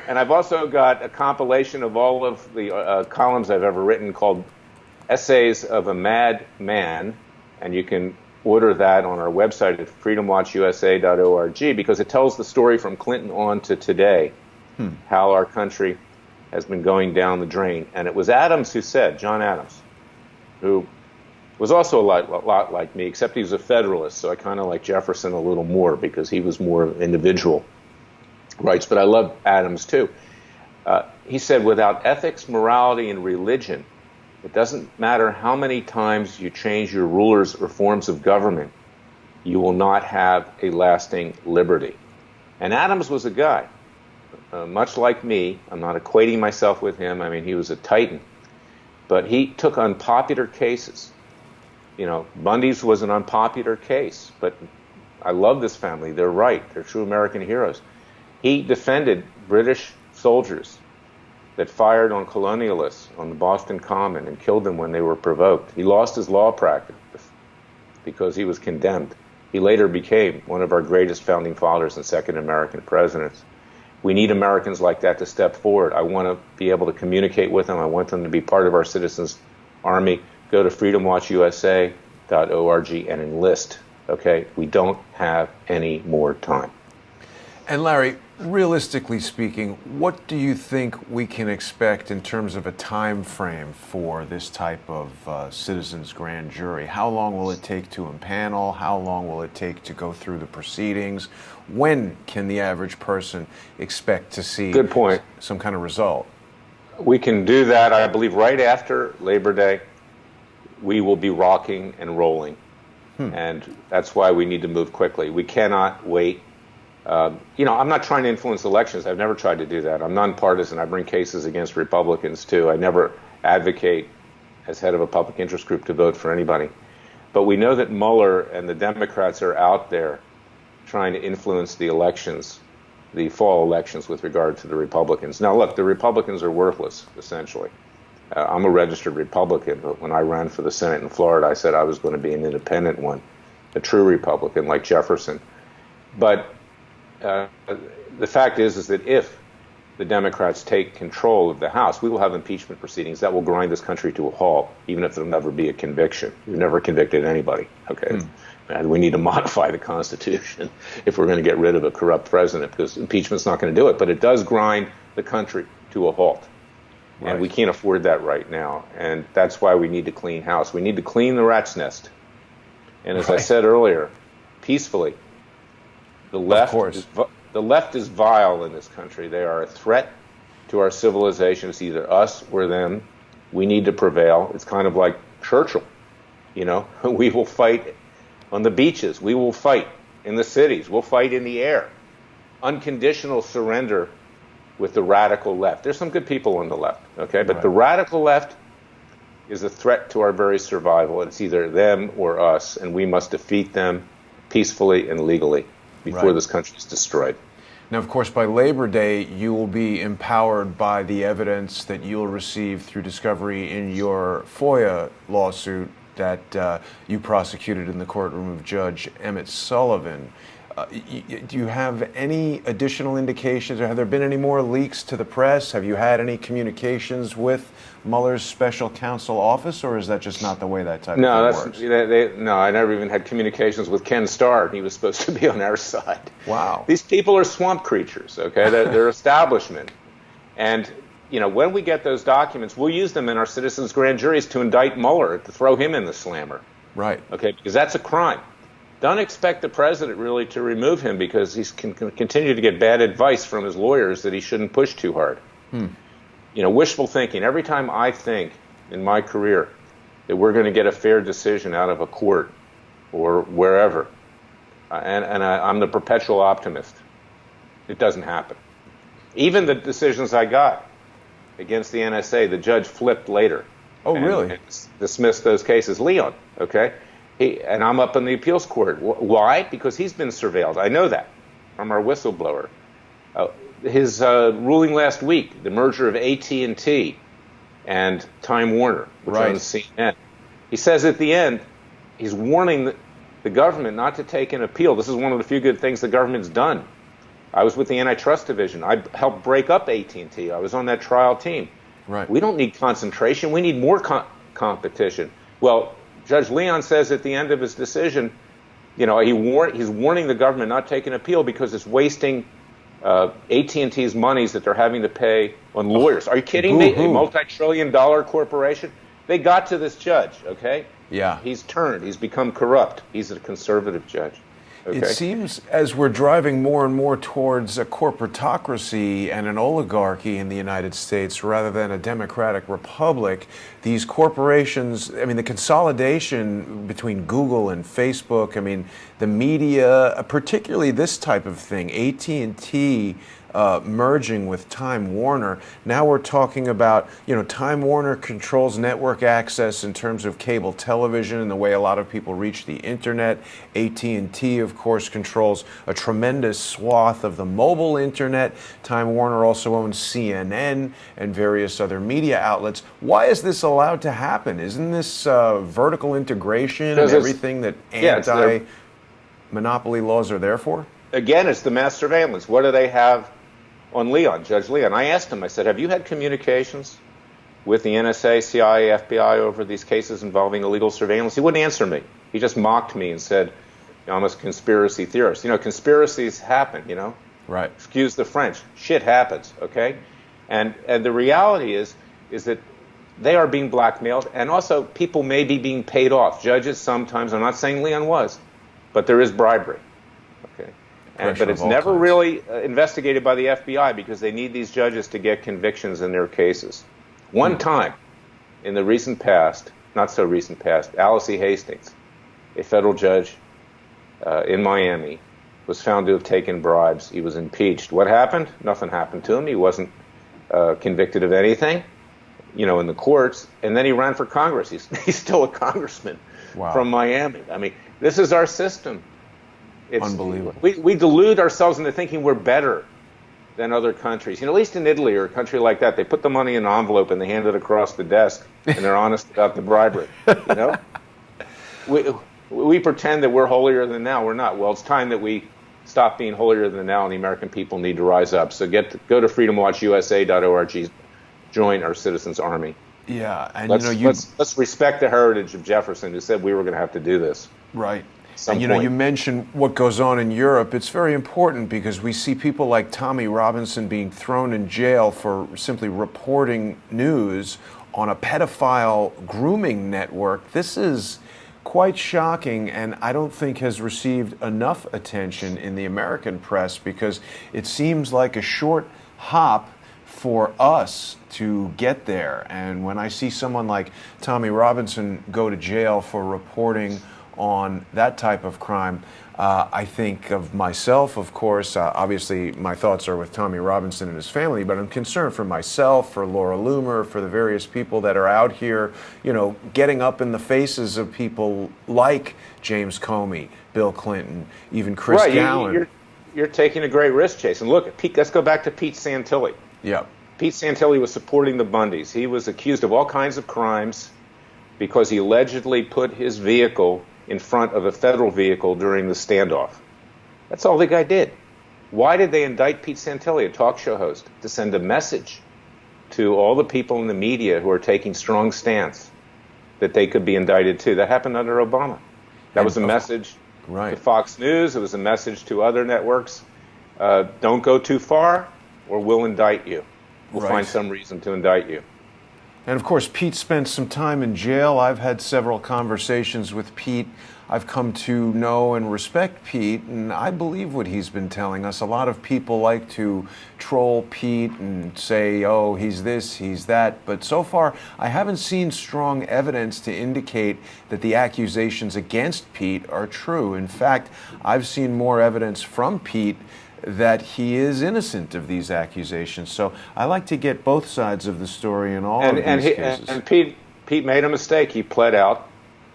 And I've also got a compilation of all of the columns I've ever written called Essays of a Mad Man, and you can order that on our website at freedomwatchusa.org because it tells the story from Clinton on to today, how our country has been going down the drain. And it was Adams who said, John Adams, who was also a lot like me, except he was a Federalist, so I kind of like Jefferson a little more because he was more individual rights, but I love Adams too. He said, without ethics, morality, and religion, it doesn't matter how many times you change your rulers or forms of government, you will not have a lasting liberty. And Adams was a guy, much like me. I'm not equating myself with him. I mean, he was a titan. But he took unpopular cases. You know, Bundy's was an unpopular case, but I love this family. They're right. They're true American heroes. He defended British soldiers that fired on colonialists on the Boston Common and killed them when they were provoked. He lost his law practice because he was condemned. He later became one of our greatest founding fathers and second American presidents. We need Americans like that to step forward. I want to be able to communicate with them. I want them to be part of our citizens' army. Go to freedomwatchusa.org and enlist. Okay? We don't have any more time. And Larry, realistically speaking, what do you think we can expect in terms of a time frame for this type of citizens' grand jury? How long will it take to impanel? How long will it take to go through the proceedings? When can the average person expect to see Good point. Some kind of result? We can do that, I believe, right after Labor Day. We will be rocking and rolling. And that's why we need to move quickly. We cannot wait. I'm not trying to influence elections. I've never tried to do that. I'm nonpartisan. I bring cases against Republicans, too. I never advocate, as head of a public interest group, to vote for anybody. But we know that Mueller and the Democrats are out there trying to influence the elections, the fall elections, with regard to the Republicans. Now, look, the Republicans are worthless, essentially. I'm a registered Republican, but when I ran for the Senate in Florida, I said I was going to be an independent one, a true Republican like Jefferson. But the fact is that if the Democrats take control of the House, we will have impeachment proceedings that will grind this country to a halt, even if there'll never be a conviction. We've never convicted anybody, okay? And we need to modify the Constitution if we're going to get rid of a corrupt president, because impeachment's not going to do it. But it does grind the country to a halt. Right. And we can't afford that right now. And that's why we need to clean house. We need to clean the rat's nest. And as I said earlier, peacefully. The left is vile in this country. They are a threat to our civilization. It's either us or them. We need to prevail. It's kind of like Churchill. You know, we will fight on the beaches. We will fight in the cities. We'll fight in the air. Unconditional surrender with the radical left. There's some good people on the left, okay? But the radical left is a threat to our very survival. It's either them or us, and we must defeat them peacefully and legally before this country is destroyed. Now, of course, by Labor Day, you will be empowered by the evidence that you'll receive through discovery in your FOIA lawsuit that you prosecuted in the courtroom of Judge Emmett Sullivan. Do you have any additional indications, or have there been any more leaks to the press? Have you had any communications with Mueller's special counsel office, or is that just not the way that type of thing works? No, I never even had communications with Ken Starr. He was supposed to be on our side. Wow. These people are swamp creatures, okay? They're establishment. And, you know, when we get those documents, we'll use them in our citizens' grand juries to indict Mueller, to throw him in the slammer. Right. Okay, because that's a crime. Don't expect the president really to remove him, because he can continue to get bad advice from his lawyers that he shouldn't push too hard. You know, wishful thinking. Every time I think in my career that we're going to get a fair decision out of a court or wherever, I'm the perpetual optimist. It doesn't happen. Even the decisions I got against the NSA, the judge flipped later. Oh, really? And dismissed those cases. Leon, okay? And I'm up in the appeals court. Why? Because he's been surveilled. I know that from our whistleblower. His ruling last week, the merger of AT&T and Time Warner, which owns CNN. He says at the end, he's warning the government not to take an appeal. This is one of the few good things the government's done. I was with the antitrust division. I helped break up AT&T. I was on that trial team. Right. We don't need concentration. We need more competition. Well, Judge Leon says at the end of his decision, he's warning the government not to take an appeal because it's wasting AT&T's monies that they're having to pay on lawyers. Are you kidding me? A multi-trillion-dollar corporation? They got to this judge, okay? Yeah. He's turned. He's become corrupt. He's a conservative judge. Okay? It seems as we're driving more and more towards a corporatocracy and an oligarchy in the United States rather than a democratic republic, these corporations, the consolidation between Google and Facebook, the media, particularly this type of thing, AT&T merging with Time Warner. Now we're talking about, Time Warner controls network access in terms of cable television and the way a lot of people reach the internet. AT&T, of course, controls a tremendous swath of the mobile internet. Time Warner also owns CNN and various other media outlets. Why is this allowed to happen? Isn't this vertical integration and everything that anti-monopoly laws are there for? Again, it's the mass surveillance. What do they have on Leon, Judge Leon? I asked him, I said, have you had communications with the NSA, CIA, FBI over these cases involving illegal surveillance? He wouldn't answer me. He just mocked me and said, I'm a conspiracy theorist. Conspiracies happen, Right. Excuse the French. Shit happens, okay? And the reality is that they are being blackmailed, and also people may be being paid off. Judges sometimes, I'm not saying Leon was, but there is bribery, okay? But it's never really investigated by the FBI because they need these judges to get convictions in their cases. One time in the recent past, not so recent past, Alice E. Hastings, a federal judge in Miami, was found to have taken bribes. He was impeached. What happened? Nothing happened to him. He wasn't convicted of anything, in the courts. And then he ran for Congress. He's still a congressman from Miami. This is our system. It's unbelievable. We delude ourselves into thinking we're better than other countries. At least in Italy or a country like that, they put the money in an envelope and they hand it across the desk, and they're honest about the bribery. We pretend that we're holier than thou. We're not. Well, it's time that we stop being holier than thou, and the American people need to rise up. So go to freedomwatchusa.org, join our citizens' army. Yeah, and let's respect the heritage of Jefferson, who said we were going to have to do this. Right. And you mentioned what goes on in Europe. It's very important because we see people like Tommy Robinson being thrown in jail for simply reporting news on a pedophile grooming network. This is quite shocking, and I don't think has received enough attention in the American press because it seems like a short hop for us to get there. And when I see someone like Tommy Robinson go to jail for reporting on that type of crime, I think of myself, of course. Obviously, my thoughts are with Tommy Robinson and his family, but I'm concerned for myself, for Laura Loomer, for the various people that are out here, getting up in the faces of people like James Comey, Bill Clinton, even Chris Gowan. You're taking a great risk, Chase. And look, let's go back to Pete Santilli. Yeah. Pete Santilli was supporting the Bundys. He was accused of all kinds of crimes because he allegedly put his vehicle in front of a federal vehicle during the standoff. That's all the guy did. Why did they indict Pete Santilli, a talk show host, to send a message to all the people in the media who are taking strong stance that they could be indicted too? That happened under Obama. That was a message to Fox News. It was a message to other networks. Don't go too far or we'll indict you. We'll find some reason to indict you. And of course, Pete spent some time in jail. I've had several conversations with Pete. I've come to know and respect Pete, and I believe what he's been telling us. A lot of people like to troll Pete and say, oh, he's this, he's that. But so far, I haven't seen strong evidence to indicate that the accusations against Pete are true. In fact, I've seen more evidence from Pete that he is innocent of these accusations. So I like to get both sides of the story in all of these cases. And Pete made a mistake. He pled out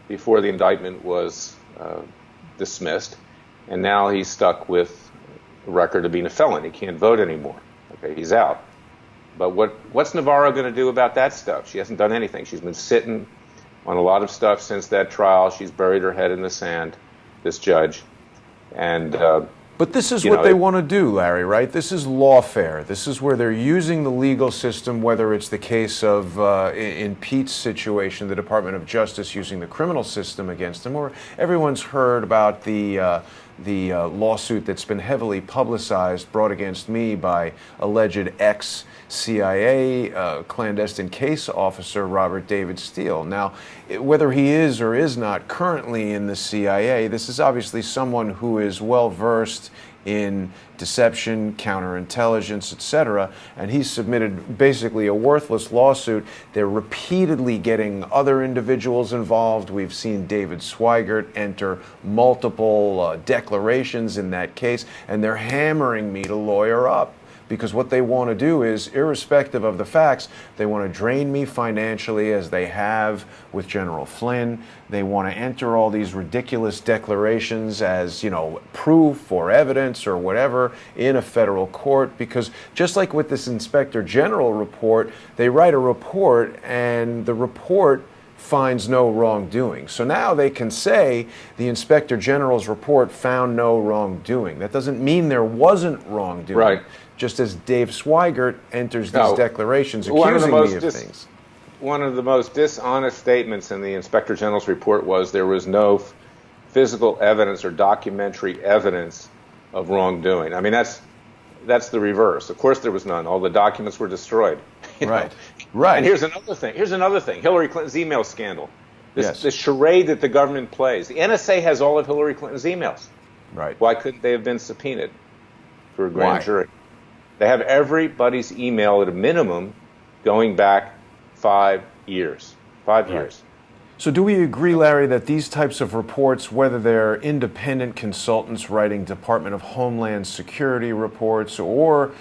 before the indictment was dismissed, and now he's stuck with a record of being a felon. He can't vote anymore. Okay, he's out. But what's Navarro going to do about that stuff? She hasn't done anything. She's been sitting on a lot of stuff since that trial. She's buried her head in the sand, this judge. And but this is what they want to do, Larry, right? This is lawfare. This is where they're using the legal system, whether it's the case of, in Pete's situation, the Department of Justice using the criminal system against him, or everyone's heard about the lawsuit that's been heavily publicized, brought against me by alleged ex-CIA clandestine case officer Robert David Steele. Now, whether he is or is not currently in the CIA, this is obviously someone who is well-versed in deception, counterintelligence, etc., and he's submitted basically a worthless lawsuit. They're repeatedly getting other individuals involved. We've seen David Swigert enter multiple declarations in that case, and they're hammering me to lawyer up. Because what they want to do is, irrespective of the facts, they want to drain me financially, as they have with General Flynn. They want to enter all these ridiculous declarations as, proof or evidence or whatever in a federal court. Because just like with this Inspector General report, they write a report and the report finds no wrongdoing. So now they can say the Inspector General's report found no wrongdoing. That doesn't mean there wasn't wrongdoing. Right. Just as Dave Swigert enters these declarations accusing me of things. One of the most dishonest statements in the Inspector General's report was there was no physical evidence or documentary evidence of wrongdoing. I mean, that's the reverse. Of course there was none. All the documents were destroyed. Right. And here's another thing. Hillary Clinton's email scandal. This charade that the government plays. The NSA has all of Hillary Clinton's emails. Right. Why couldn't they have been subpoenaed for a grand jury? They have everybody's email at a minimum going back 5 years. 5 years. So do we agree, Larry, that these types of reports, whether they're independent consultants writing Department of Homeland Security reports or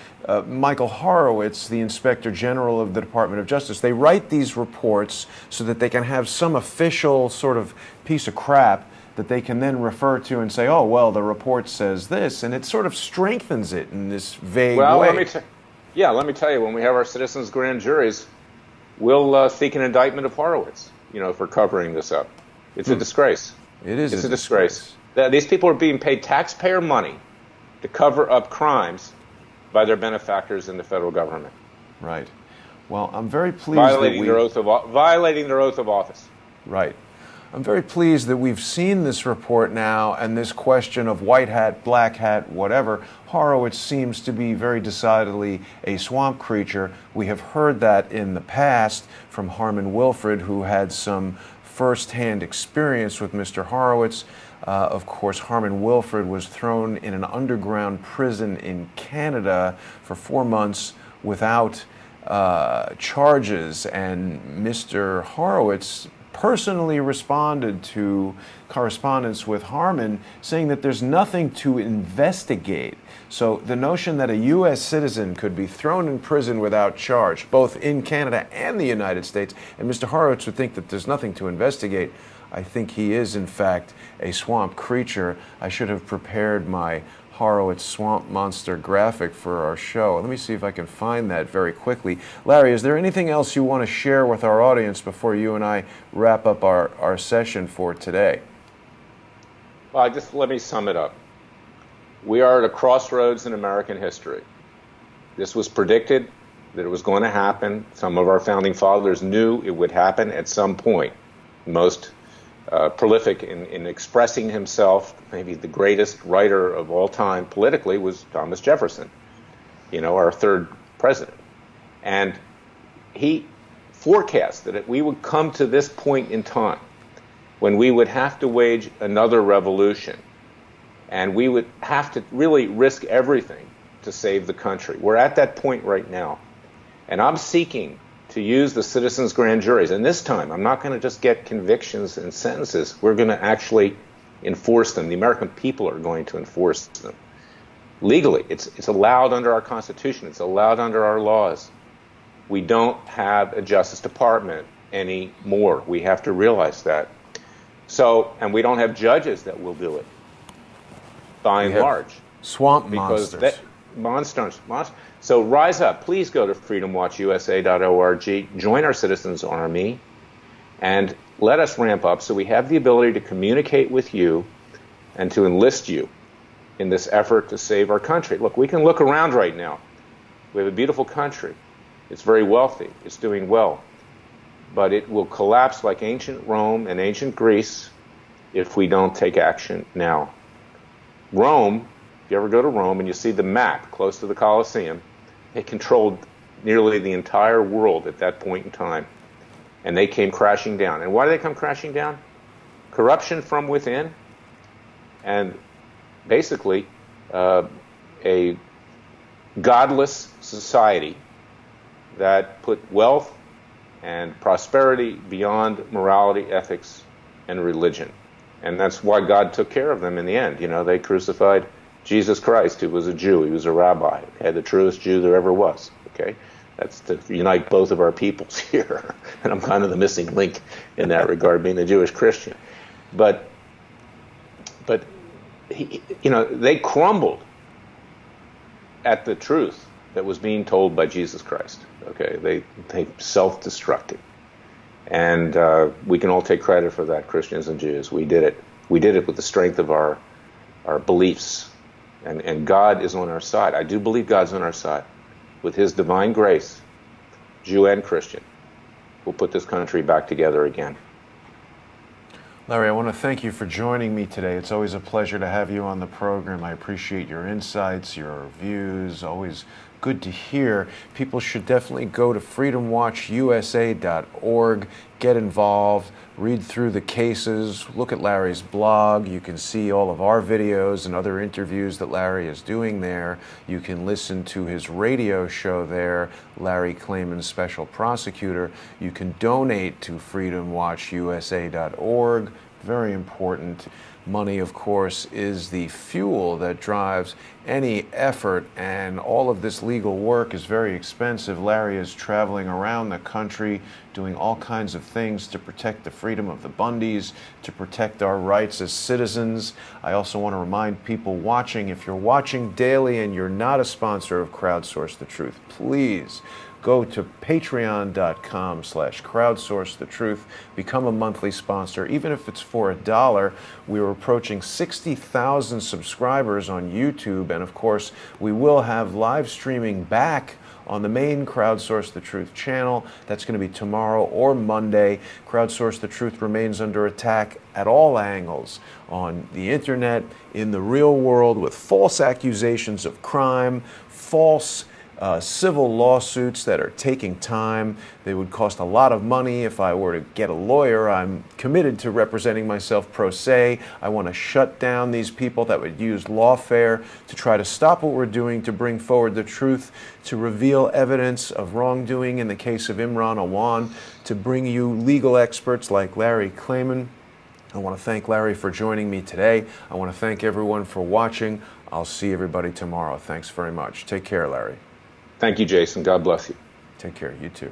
Michael Horowitz, the Inspector General of the Department of Justice, they write these reports so that they can have some official sort of piece of crap that they can then refer to and say, oh, well, the report says this, and it sort of strengthens it in this vague way. Let me tell you, when we have our citizens' grand juries, we'll seek an indictment of Horowitz, for covering this up. It's a disgrace. It's a disgrace. These people are being paid taxpayer money to cover up crimes by their benefactors in the federal government. Right. Well, I'm very pleased violating their oath of office. Right. I'm very pleased that we've seen this report now, and this question of white hat, black hat, whatever. Horowitz seems to be very decidedly a swamp creature. We have heard that in the past from Harmon Wilfred, who had some first-hand experience with Mr. Horowitz. Of course, Harmon Wilfred was thrown in an underground prison in Canada for 4 months without charges, and Mr. Horowitz personally responded to correspondence with Harmon saying that there's nothing to investigate. So the notion that a U.S. citizen could be thrown in prison without charge, both in Canada and the United States, and Mr. Horowitz would think that there's nothing to investigate, I think he is, in fact, a swamp creature. I should have prepared my Horowitz swamp monster graphic for our show. Let me see if I can find that very quickly. Larry, is there anything else you want to share with our audience before you and I wrap up our session for today? Well, let me sum it up. We are at a crossroads in American history. This was predicted that it was going to happen. Some of our founding fathers knew it would happen at some point. Most prolific in expressing himself, maybe the greatest writer of all time politically, was Thomas Jefferson, our third president. And he forecast that we would come to this point in time when we would have to wage another revolution, and we would have to really risk everything to save the country. We're at that point right now. And I'm seeking to use the citizens' grand juries. And this time, I'm not going to just get convictions and sentences. We're going to actually enforce them. The American people are going to enforce them. Legally, it's allowed under our Constitution. It's allowed under our laws. We don't have a Justice Department anymore. We have to realize that. So, and we don't have judges that will do it, by and large. Swamp monsters. Monsters. So rise up. Please go to freedomwatchusa.org. Join our citizens' army, and let us ramp up so we have the ability to communicate with you and to enlist you in this effort to save our country. Look, we can look around right now. We have a beautiful country. It's very wealthy. It's doing well. But it will collapse like ancient Rome and ancient Greece if we don't take action now. Rome, if you ever go to Rome and you see the map close to the Colosseum, it controlled nearly the entire world at that point in time. And they came crashing down. And why did they come crashing down? Corruption from within, and basically a godless society that put wealth and prosperity beyond morality, ethics, and religion. And that's why God took care of them in the end. You know, they crucified Jesus Christ, who was a Jew. He was a rabbi, okay, the truest Jew there ever was. Okay, that's to unite both of our peoples here. And I'm kind of the missing link in that regard, being a Jewish Christian. But they crumbled at the truth that was being told by Jesus Christ. Okay, they self-destructed. And we can all take credit for that, Christians and Jews. We did it. We did it with the strength of our beliefs. And God is on our side. I do believe God's on our side. With his divine grace, Jew and Christian, we'll put this country back together again. Larry, I want to thank you for joining me today. It's always a pleasure to have you on the program. I appreciate your insights, your views. Always good to hear. People should definitely go to freedomwatchusa.org, get involved, read through the cases, look at Larry's blog. You can see all of our videos and other interviews that Larry is doing there. You can listen to his radio show there, Larry Klayman, Special Prosecutor. You can donate to freedomwatchusa.org. Very important. Money, of course, is the fuel that drives any effort, and all of this legal work is very expensive. Larry is traveling around the country doing all kinds of things to protect the freedom of the Bundys, to protect our rights as citizens. I also want to remind people watching, if you're watching daily and you're not a sponsor of Crowdsource the Truth, please go to patreon.com/crowdsourcethetruth. Become a monthly sponsor, even if it's for $1. We're approaching 60,000 subscribers on YouTube, and of course, we will have live streaming back on the main Crowdsource the Truth channel. That's going to be tomorrow or Monday. Crowdsource the Truth remains under attack at all angles, on the internet, in the real world, with false accusations of crime, false civil lawsuits that are taking time. They would cost a lot of money if I were to get a lawyer. I'm committed to representing myself pro se. I want to shut down these people that would use Lawfare to try to stop what we're doing, to bring forward the truth, to reveal evidence of wrongdoing in the case of Imran Awan, to bring you legal experts like Larry Klayman. I want to thank Larry for joining me today. I want to thank everyone for watching. I'll see everybody tomorrow. Thanks very much. Take care, Larry. Thank you, Jason. God bless you. Take care. You too.